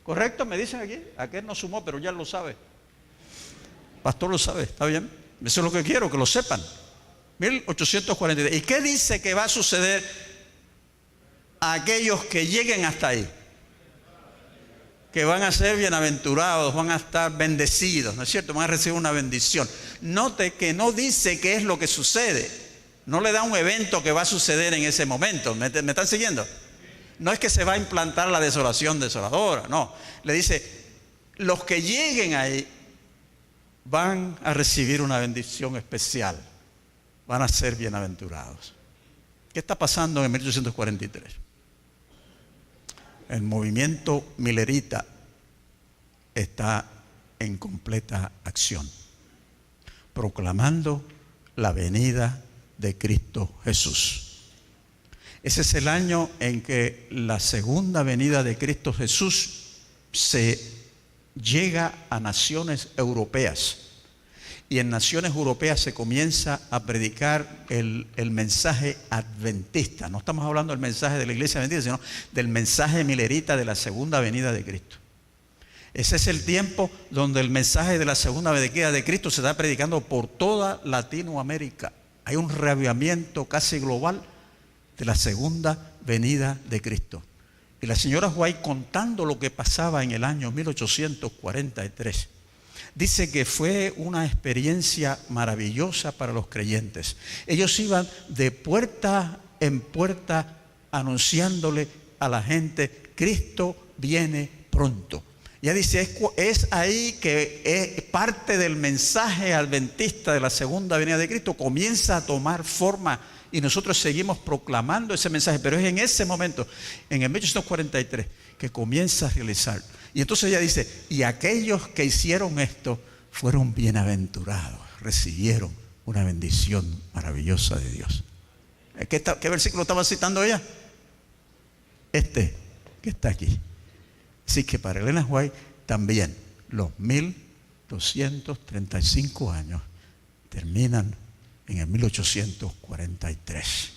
Speaker 1: ¿Correcto? Me dicen aquí. Aquel no sumó, pero ya lo sabe. Pastor lo sabe, ¿está bien? Eso es lo que quiero, que lo sepan. 1843. ¿Y qué dice que va a suceder a aquellos que lleguen hasta ahí? Que van a ser bienaventurados, van a estar bendecidos, ¿no es cierto? Van a recibir una bendición. Note que no dice qué es lo que sucede. No le da un evento que va a suceder en ese momento. ¿Me están siguiendo? No es que se va a implantar la desolación desoladora, no. Le dice, los que lleguen ahí van a recibir una bendición especial. Van a ser bienaventurados. ¿Qué está pasando en 1843? El movimiento milerita está en completa acción, proclamando la venida de Cristo Jesús. Ese es el año en que la segunda venida de Cristo Jesús se llega a naciones europeas. Y en naciones europeas se comienza a predicar el mensaje adventista. No estamos hablando del mensaje de la iglesia adventista, sino del mensaje milerita de la segunda venida de Cristo. Ese es el tiempo donde el mensaje de la segunda venida de Cristo se está predicando por toda Latinoamérica. Hay un reavivamiento casi global de la segunda venida de Cristo. Y la señora White, contando lo que pasaba en el año 1843, dice que fue una experiencia maravillosa para los creyentes. Ellos iban de puerta en puerta anunciándole a la gente: Cristo viene pronto. Ya dice, es ahí que es parte del mensaje adventista de la segunda venida de Cristo, comienza a tomar forma y nosotros seguimos proclamando ese mensaje, pero es en ese momento, en el 1843, que comienza a realizar. Y entonces ella dice, y aquellos que hicieron esto fueron bienaventurados, recibieron una bendición maravillosa de Dios. ¿Qué versículo estaba citando ella? Este que está aquí. Así que para Elena White también los 1235 años terminan en el 1843.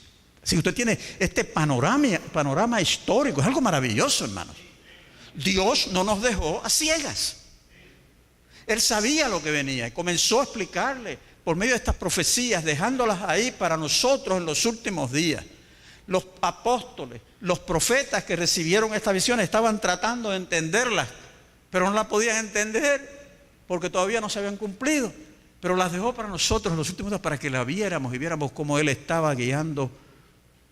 Speaker 1: Así que usted tiene este panorama panorama histórico. Es algo maravilloso, hermanos. Dios no nos dejó a ciegas. Él sabía lo que venía y comenzó a explicarle por medio de estas profecías, dejándolas ahí para nosotros en los últimos días. Los apóstoles, los profetas que recibieron esta visión estaban tratando de entenderlas, pero no la podían entender porque todavía no se habían cumplido. Pero las dejó para nosotros en los últimos días para que la viéramos y viéramos cómo Él estaba guiando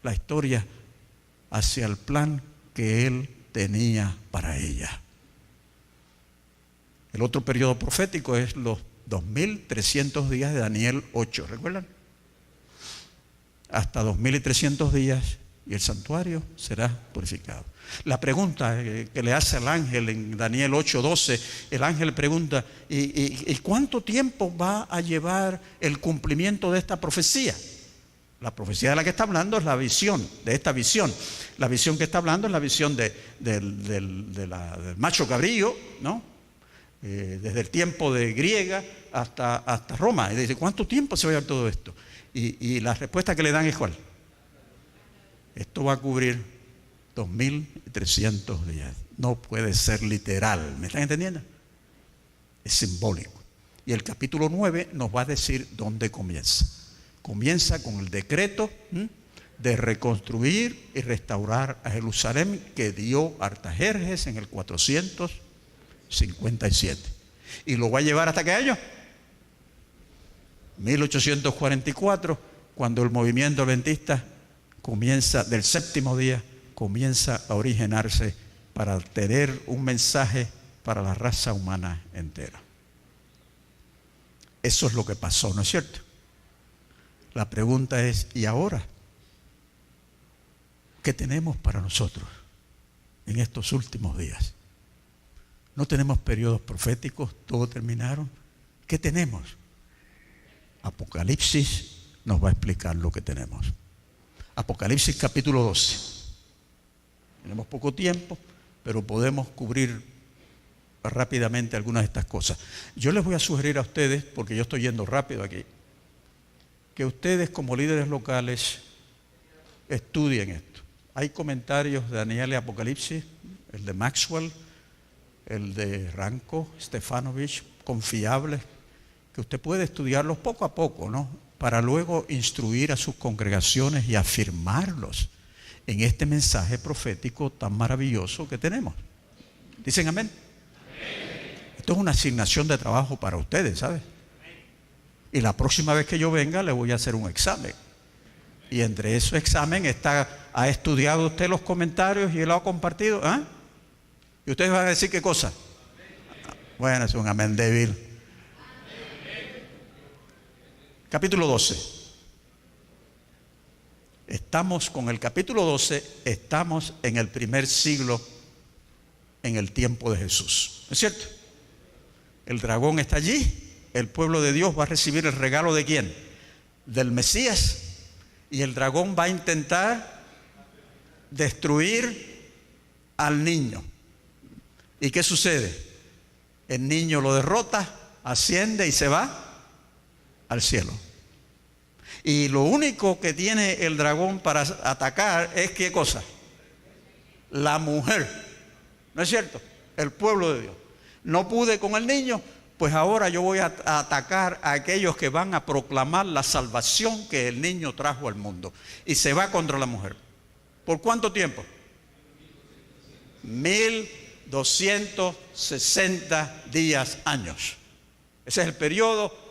Speaker 1: la historia hacia el plan que Él tenía para ella. El otro periodo profético es los 2300 días de Daniel 8, ¿recuerdan? Hasta 2300 días y el santuario será purificado. La pregunta que le hace el ángel en Daniel 8:12, el ángel pregunta, ¿y cuánto tiempo va a llevar el cumplimiento de esta profecía? La profecía de la que está hablando es la visión, de esta visión. La visión que está hablando es la visión del macho cabrío, ¿no? Desde el tiempo de Griega hasta Roma. Y dice, ¿cuánto tiempo se va a llevar todo esto? Y la respuesta que le dan es ¿cuál? Esto va a cubrir 2300 días. No puede ser literal. ¿Me están entendiendo? Es simbólico. Y el capítulo 9 nos va a decir dónde comienza. Comienza con el decreto de reconstruir y restaurar a Jerusalén que dio Artajerjes en el 457. ¿Y lo va a llevar hasta qué año? 1844, cuando el movimiento adventista comienza, del séptimo día, comienza a originarse para tener un mensaje para la raza humana entera. Eso es lo que pasó, ¿no es cierto? La pregunta es, ¿y ahora? ¿Qué tenemos para nosotros en estos últimos días? No tenemos periodos proféticos, todos terminaron. ¿Qué tenemos? Apocalipsis nos va a explicar lo que tenemos. Apocalipsis capítulo 12. Tenemos poco tiempo, pero podemos cubrir rápidamente algunas de estas cosas. Yo les voy a sugerir a ustedes, porque yo estoy yendo rápido aquí, que ustedes como líderes locales estudien esto. Hay comentarios de Daniel y Apocalipsis, el de Maxwell, el de Ranko, Stefanovich, confiables, que usted puede estudiarlos poco a poco, ¿no? Para luego instruir a sus congregaciones y afirmarlos en este mensaje profético tan maravilloso que tenemos. ¿Dicen amén? Esto es una asignación de trabajo para ustedes, ¿sabes? Y la próxima vez que yo venga le voy a hacer un examen. Y entre ese examen ¿ha estudiado usted los comentarios y lo ha compartido? ¿Ah? ¿Y ustedes van a decir qué cosa? Bueno, es un amén débil. Capítulo 12. Estamos con el capítulo 12, estamos en el primer siglo, en el tiempo de Jesús. ¿No es cierto? El dragón está allí, el pueblo de Dios va a recibir el regalo ¿de quién? Del Mesías. Y el dragón va a intentar destruir al niño. ¿Y qué sucede? El niño lo derrota, asciende y se va al cielo. Y lo único que tiene el dragón para atacar es ¿qué cosa? La mujer. ¿No es cierto? El pueblo de Dios. No pude con el niño, pues ahora yo voy a atacar a aquellos que van a proclamar la salvación que el niño trajo al mundo. Y se va contra la mujer. ¿Por cuánto tiempo? 1260 días, años. Ese es el periodo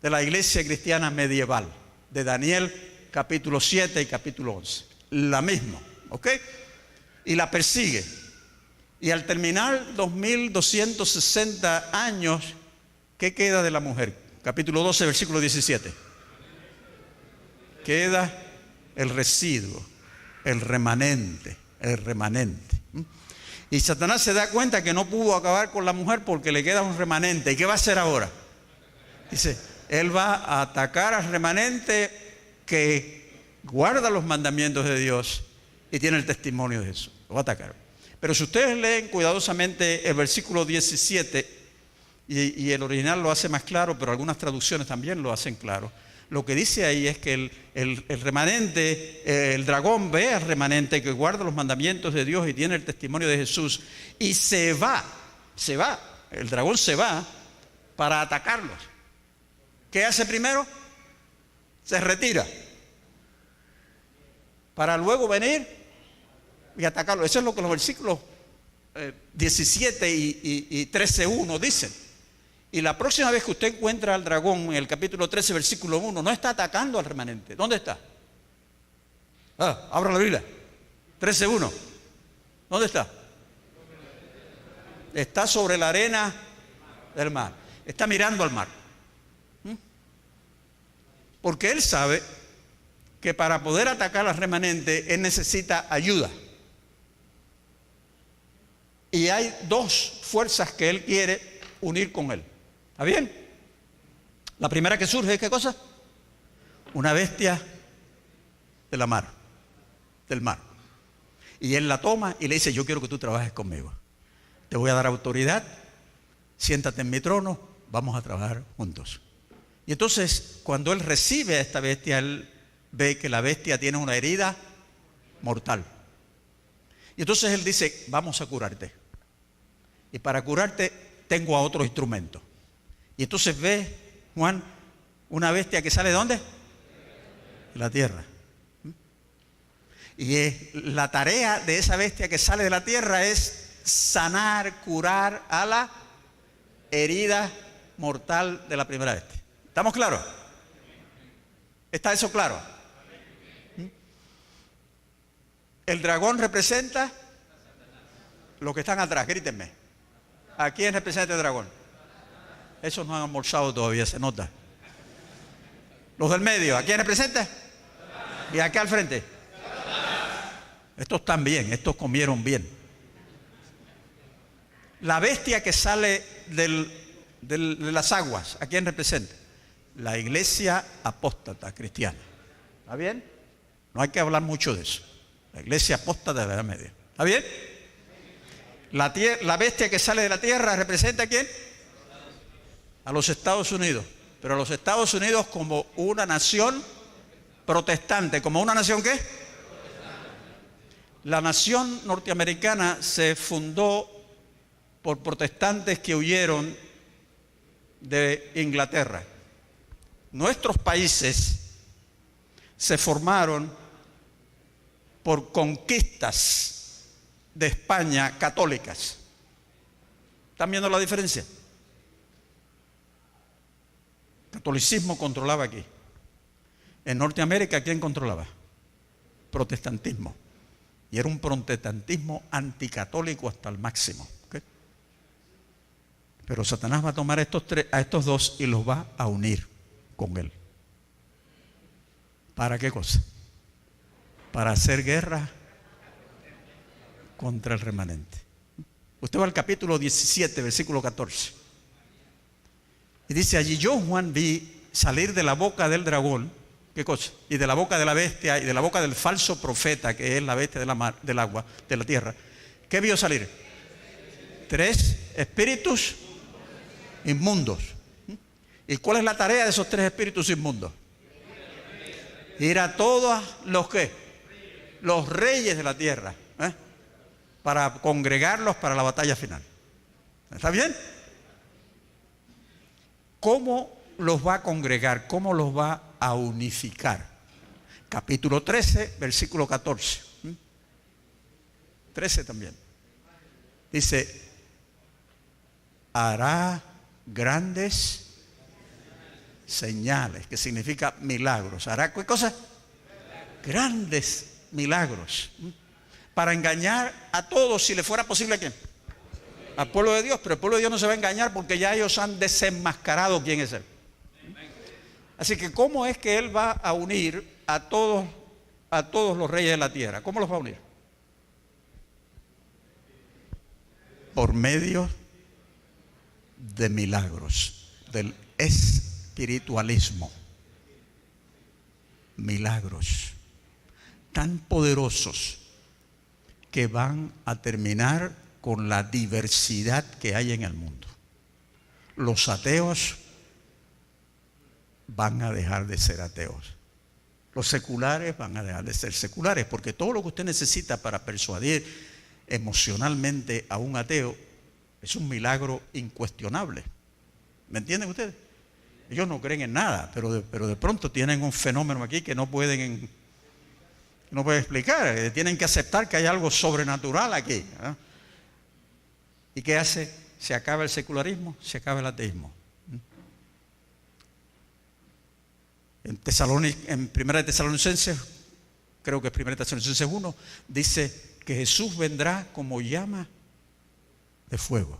Speaker 1: de la iglesia cristiana medieval, de Daniel capítulo 7 y capítulo 11. La misma, ¿ok? Y la persigue. Y al terminar 2260 años, ¿qué queda de la mujer? Capítulo 12, versículo 17. Queda el residuo, el remanente, el remanente. Y Satanás se da cuenta que no pudo acabar con la mujer porque le queda un remanente. ¿Y qué va a hacer ahora? Dice, él va a atacar al remanente que guarda los mandamientos de Dios y tiene el testimonio de Jesús. Lo va a atacar. Pero si ustedes leen cuidadosamente el versículo 17, y el original lo hace más claro, pero algunas traducciones también lo hacen claro, Lo que dice ahí es que el remanente, el dragón ve al remanente que guarda los mandamientos de Dios y tiene el testimonio de Jesús y se va, el dragón se va para atacarlos. ¿Qué hace primero? Se retira para luego venir y atacarlos. Eso es lo que los versículos 17 y 13:1 dicen. Y la próxima vez que usted encuentra al dragón en el capítulo 13, versículo 1, no está atacando al remanente. ¿Dónde está? Abra la Biblia. 13:1. ¿Dónde está? Está sobre la arena del mar. Está mirando al mar. Porque él sabe que para poder atacar al remanente, él necesita ayuda. Y hay dos fuerzas que él quiere unir con él. ¿Está bien? La primera que surge es ¿qué cosa? Una bestia de la mar, del mar. Y él la toma y le dice, yo quiero que tú trabajes conmigo. Te voy a dar autoridad, siéntate en mi trono, vamos a trabajar juntos. Y entonces, cuando él recibe a esta bestia, él ve que la bestia tiene una herida mortal. Y entonces él dice, vamos a curarte. Y para curarte tengo a otro instrumento. Y entonces ve, Juan, una bestia que sale ¿de dónde? De la tierra. Y la tarea de esa bestia que sale de la tierra es sanar, curar a la herida mortal de la primera bestia. ¿Estamos claros? ¿Está eso claro? El dragón representa los que están atrás, grítenme. ¿A quién representa el dragón? Esos no han almorzado todavía, se nota. Los del medio, ¿a quién representa? Y acá al frente. Estos están bien, estos comieron bien. La bestia que sale de las aguas, ¿a quién representa? La iglesia apóstata cristiana. ¿Está bien? No hay que hablar mucho de eso. La iglesia apóstata de la Edad Media. ¿Está bien? La bestia que sale de la tierra representa ¿a quién? A los Estados Unidos. Pero a los Estados Unidos como una nación protestante. ¿Como una nación qué? La nación norteamericana se fundó por protestantes que huyeron de Inglaterra. Nuestros países se formaron por conquistas de España católicas. ¿Están viendo la diferencia? El catolicismo controlaba aquí. En Norteamérica, ¿quién controlaba? Protestantismo. Y era un protestantismo anticatólico hasta el máximo. ¿Okay? Pero Satanás va a tomar a estos dos y los va a unir con él. ¿Para qué cosa? Para hacer guerra contra el remanente. Usted va al capítulo 17, versículo 14. Y dice, allí yo, Juan, vi salir de la boca del dragón, ¿qué cosa? Y de la boca de la bestia y de la boca del falso profeta, que es la bestia de la mar, del agua, de la tierra. ¿Qué vio salir? 3 espíritus inmundos. ¿Y cuál es la tarea de esos 3 espíritus inmundos? Ir a todos los que, los reyes de la tierra, para congregarlos para la batalla final. ¿Está bien? ¿Cómo los va a congregar? ¿Cómo los va a unificar? Capítulo 13, versículo 14. 13 también. Dice, hará grandes señales, que significa milagros. ¿Hará qué cosa? Grandes milagros. Para engañar a todos, si le fuera posible, ¿a quién? Al pueblo de Dios. Pero el pueblo de Dios no se va a engañar porque ya ellos han desenmascarado quién es Él. Así que ¿cómo es que Él va a unir a todos los reyes de la tierra? ¿Cómo los va a unir? Por medio de milagros, del espiritualismo. Milagros tan poderosos que van a terminar con la diversidad que hay en el mundo. Los ateos van a dejar de ser ateos. Los seculares van a dejar de ser seculares, porque todo lo que usted necesita para persuadir emocionalmente a un ateo es un milagro incuestionable. ¿Me entienden ustedes? Ellos no creen en nada, pero de pronto tienen un fenómeno aquí que no pueden explicar. Tienen que aceptar que hay algo sobrenatural aquí, ¿eh? ¿Y qué hace? Se acaba el secularismo, se acaba el ateísmo. En 1 Tesalonicenses, creo que es 1 Tesalonicenses 1, dice que Jesús vendrá como llama de fuego.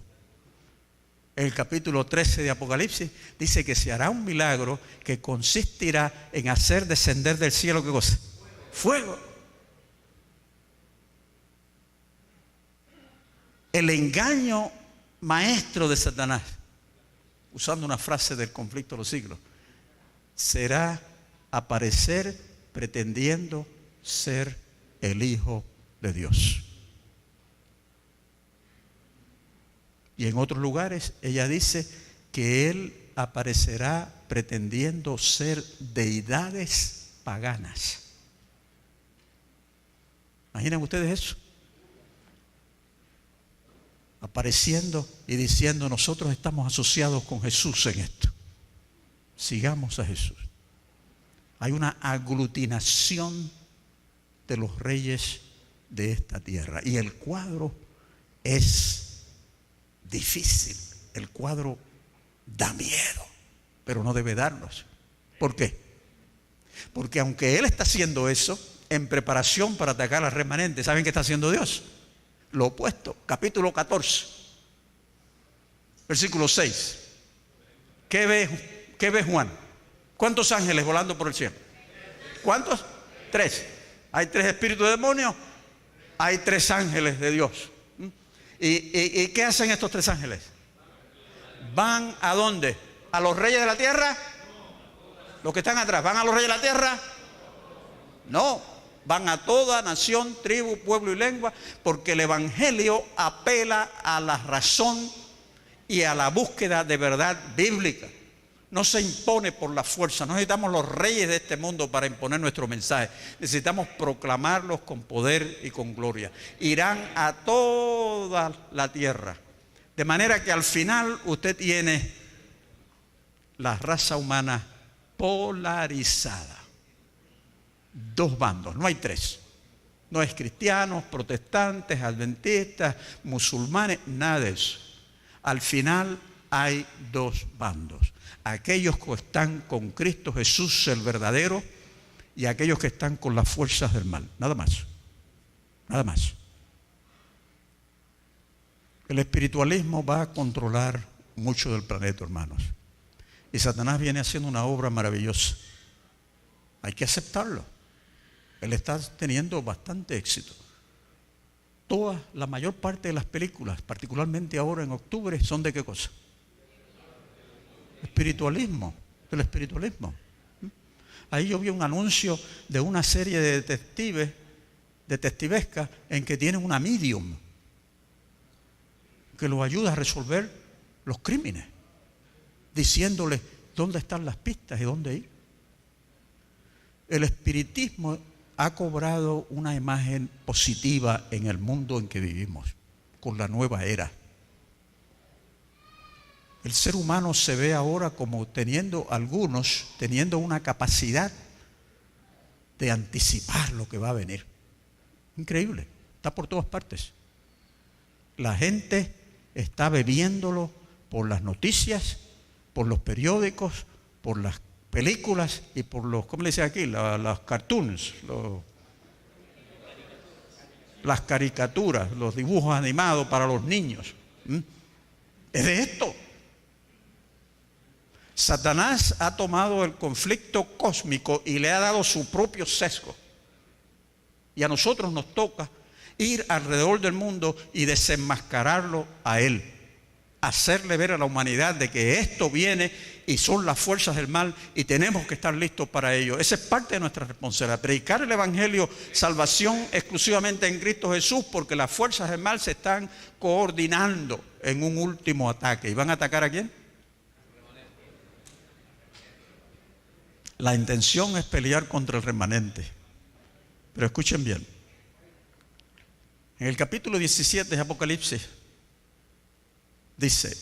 Speaker 1: El capítulo 13 de Apocalipsis dice que se hará un milagro que consistirá en hacer descender del cielo, ¿qué cosa? Fuego. El engaño maestro de Satanás, usando una frase del conflicto de los siglos, será aparecer pretendiendo ser el Hijo de Dios. Y en otros lugares ella dice que él aparecerá pretendiendo ser deidades paganas. ¿Imaginan ustedes eso? Apareciendo y diciendo: nosotros estamos asociados con Jesús en esto. Sigamos a Jesús. Hay una aglutinación de los reyes de esta tierra. Y el cuadro es difícil. El cuadro da miedo, pero no debe darnos. ¿Por qué? Porque aunque Él está haciendo eso en preparación para atacar al remanente, ¿saben qué está haciendo Dios? Lo opuesto. Capítulo 14, versículo 6. ¿Qué ve Juan? ¿Cuántos ángeles volando por el cielo? ¿Cuántos? 3. Hay 3 espíritus de demonios. Hay 3 ángeles de Dios. ¿Y qué hacen estos 3 ángeles? ¿Van a dónde? ¿A los reyes de la tierra? Los que están atrás, ¿van a los reyes de la tierra? No, van a toda nación, tribu, pueblo y lengua, porque el evangelio apela a la razón y a la búsqueda de verdad bíblica. No se impone por la fuerza. No necesitamos los reyes de este mundo para imponer nuestro mensaje. Necesitamos proclamarlos con poder y con gloria. Irán a toda la tierra. De manera que al final usted tiene la raza humana polarizada. 2 bandos, no hay 3. No es cristianos, protestantes, adventistas, musulmanes, nada de eso. Al final hay 2 bandos. Aquellos que están con Cristo Jesús el verdadero y aquellos que están con las fuerzas del mal. Nada más. Nada más. El espiritualismo va a controlar mucho del planeta, hermanos. Y Satanás viene haciendo una obra maravillosa. Hay que aceptarlo. Él está teniendo bastante éxito. La mayor parte de las películas, particularmente ahora en octubre, son ¿de qué cosa? Espiritualismo, del espiritualismo. Ahí yo vi un anuncio de una serie de detectives, detectivescas, en que tienen una medium que los ayuda a resolver los crímenes, diciéndoles dónde están las pistas y dónde ir. El espiritismo ha cobrado una imagen positiva en el mundo en que vivimos, con la nueva era. El ser humano se ve ahora como teniendo una capacidad de anticipar lo que va a venir. Increíble, está por todas partes. La gente está bebiéndolo por las noticias, por los periódicos, por las películas y por los, ¿cómo le dicen aquí? Las cartoons, las caricaturas, los dibujos animados para los niños. Es de esto. Satanás ha tomado el conflicto cósmico y le ha dado su propio sesgo. Y a nosotros nos toca ir alrededor del mundo y desenmascararlo a él. Hacerle ver a la humanidad de que esto viene y son las fuerzas del mal y tenemos que estar listos para ello. Esa es parte de nuestra responsabilidad. Predicar el evangelio, salvación exclusivamente en Cristo Jesús, porque las fuerzas del mal se están coordinando en un último ataque. ¿Y van a atacar a quién? La intención es pelear contra el remanente. Pero escuchen bien. En el capítulo 17 de Apocalipsis dice: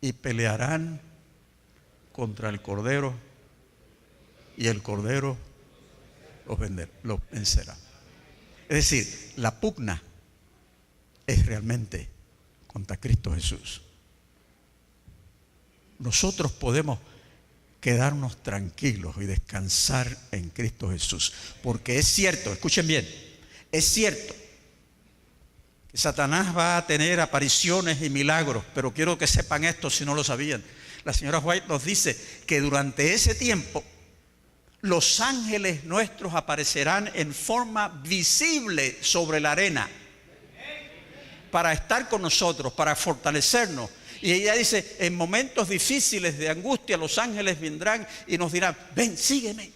Speaker 1: y pelearán contra el Cordero, y el Cordero los vencerá. Es decir, la pugna es realmente contra Cristo Jesús. Nosotros podemos quedarnos tranquilos y descansar en Cristo Jesús, porque es cierto, escuchen bien, es cierto que Satanás va a tener apariciones y milagros, pero quiero que sepan esto si no lo sabían. La señora White nos dice que durante ese tiempo los ángeles nuestros aparecerán en forma visible sobre la arena para estar con nosotros, para fortalecernos. Y ella dice, en momentos difíciles de angustia, los ángeles vendrán y nos dirán: ven, sígueme.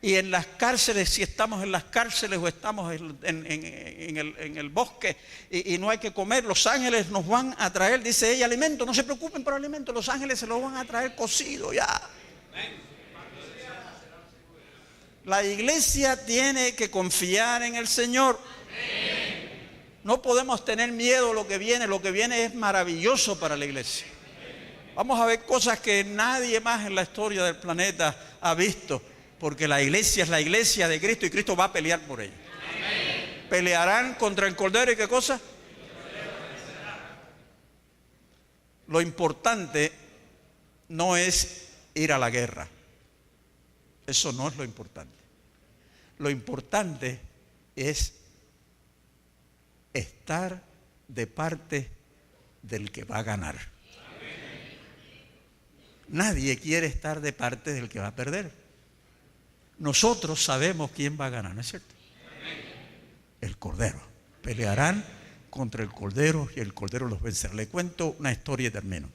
Speaker 1: Y en las cárceles, si estamos en las cárceles o estamos en el bosque y no hay que comer, los ángeles nos van a traer, dice ella, alimento. No se preocupen por alimento, los ángeles se lo van a traer cocido ya. La iglesia tiene que confiar en el Señor. No podemos tener miedo a lo que viene es maravilloso para la iglesia. Vamos a ver cosas que nadie más en la historia del planeta ha visto, porque la iglesia es la iglesia de Cristo y Cristo va a pelear por ella. Pelearán contra el Cordero, ¿y qué cosa? Lo importante no es ir a la guerra. Eso no es lo importante. Lo importante es estar de parte del que va a ganar. Nadie quiere estar de parte del que va a perder. Nosotros sabemos quién va a ganar, ¿no es cierto? El Cordero. Pelearán contra el Cordero y el Cordero los vencerá. Le cuento una historia y termino.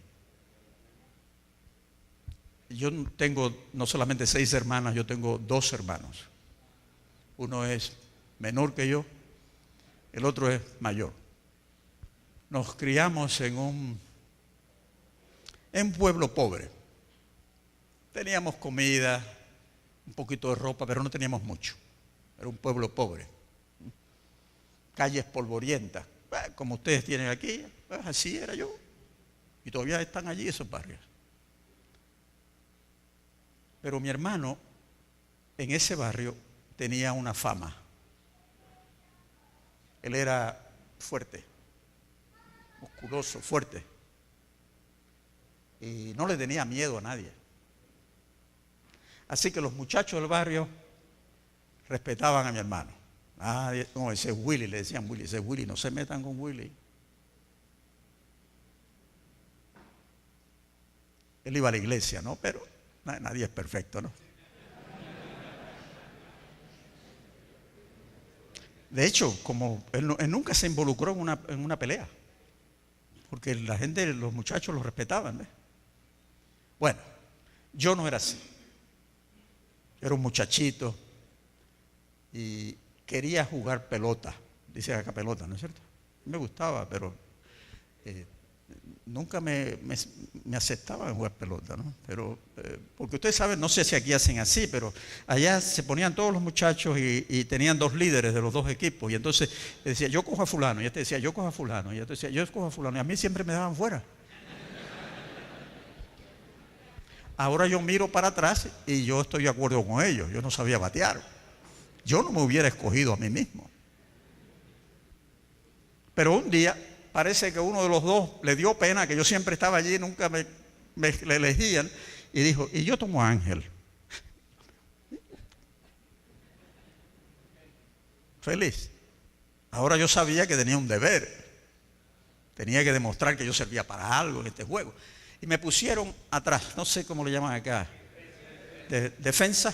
Speaker 1: Yo tengo no solamente 6 hermanas, yo tengo 2 hermanos. Uno es menor que yo, el otro es mayor. Nos criamos en un pueblo pobre. Teníamos comida, un poquito de ropa, pero no teníamos mucho. Era un pueblo pobre. Calles polvorientas, como ustedes tienen aquí, así era yo. Y todavía están allí esos barrios. Pero mi hermano en ese barrio tenía una fama. Él era fuerte, musculoso, fuerte. Y no le tenía miedo a nadie. Así que los muchachos del barrio respetaban a mi hermano. Ah, no, ese es Willy, le decían Willy, ese es Willy, no se metan con Willy. Él iba a la iglesia, ¿no? Pero nadie es perfecto, ¿no? De hecho, como él nunca se involucró en una pelea, porque la gente, los muchachos lo respetaban, ¿ves? Bueno, yo no era así. Yo era un muchachito y quería jugar pelota, dice acá pelota, ¿no es cierto? Me gustaba, pero nunca me aceptaban jugar pelota, ¿no? Pero, porque ustedes saben, no sé si aquí hacen así, pero allá se ponían todos los muchachos y tenían 2 líderes de los 2 equipos, y entonces decía, yo cojo a fulano, y este decía, yo cojo a fulano, y este decía, yo cojo a fulano, y a mí siempre me daban fuera. Ahora yo miro para atrás y yo estoy de acuerdo con ellos, yo no sabía batear. Yo no me hubiera escogido a mí mismo. Pero un día parece que uno de los 2 le dio pena que yo siempre estaba allí, nunca me le elegían, y dijo, y yo tomo a Ángel. Feliz. Ahora yo sabía que tenía un deber. Tenía que demostrar que yo servía para algo en este juego. Y me pusieron atrás, no sé cómo le llaman acá, defensa.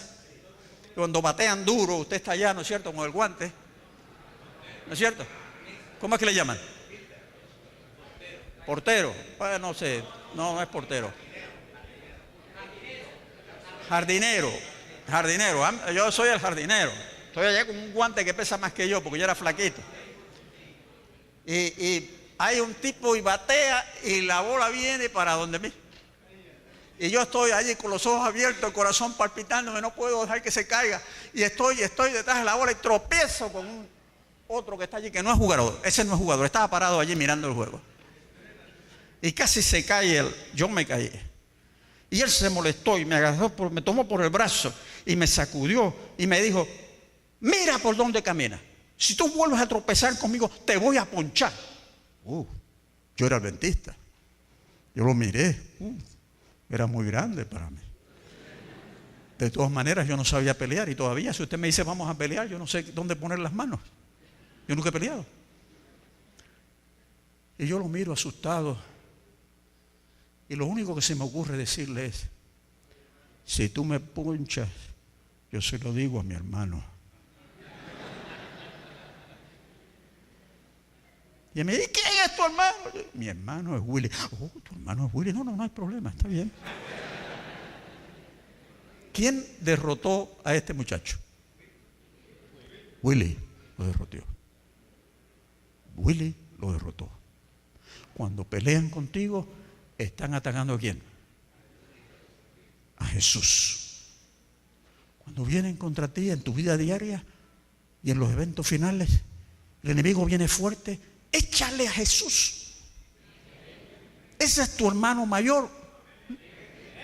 Speaker 1: Cuando batean duro, usted está allá, ¿no es cierto?, con el guante, ¿no es cierto? ¿Cómo es que le llaman? Portero. Bueno, no sé, no es portero. Jardinero. Yo soy el jardinero. Estoy allá con un guante que pesa más que yo, porque yo era flaquito. Y hay un tipo y batea y la bola viene para donde mí. Y yo estoy allí con los ojos abiertos, el corazón palpitándome, no puedo dejar que se caiga. Y estoy detrás de la bola y tropiezo con otro que está allí, que no es jugador. Ese no es jugador, estaba parado allí mirando el juego. Y casi se cae él, yo me caí. Y él se molestó y me agarró, me tomó por el brazo y me sacudió y me dijo, mira por dónde camina. Si tú vuelves a tropezar conmigo, te voy a ponchar. Yo era adventista. Yo lo miré. Era muy grande para mí. De todas maneras, yo no sabía pelear. Y todavía, si usted me dice vamos a pelear, yo no sé dónde poner las manos. Yo nunca he peleado. Y yo lo miro asustado. Y lo único que se me ocurre decirle es, si tú me ponchas, yo se lo digo a mi hermano. Y él me dice, ¿quién es tu hermano? Mi hermano es Willy. Oh, tu hermano es Willy. No hay problema, está bien. ¿Quién derrotó a este muchacho? Willy lo derrotó. Willy lo derrotó. Cuando pelean contigo, están atacando ¿a quién? A Jesús. Cuando vienen contra ti en tu vida diaria y en los eventos finales, el enemigo viene fuerte, échale a Jesús. Ese es tu hermano mayor.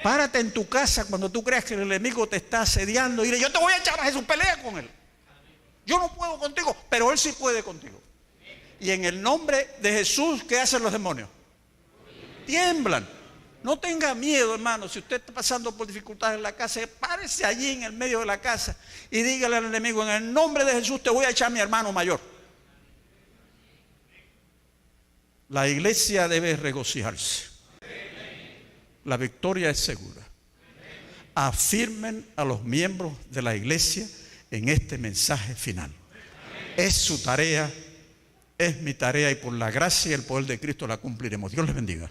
Speaker 1: Párate en tu casa cuando tú creas que el enemigo te está asediando y dile, yo te voy a echar a Jesús, pelea con él. Yo no puedo contigo, pero él sí puede contigo. Y en el nombre de Jesús, ¿qué hacen los demonios? Tiemblan. No tenga miedo, hermano. Si usted está pasando por dificultades en la casa, párese allí en el medio de la casa y dígale al enemigo, en el nombre de Jesús te voy a echar a mi hermano mayor. La iglesia debe regocijarse. La victoria es segura. Afirmen a los miembros de la iglesia en este mensaje final. Es su tarea, es mi tarea y por la gracia y el poder de Cristo la cumpliremos. Dios les bendiga.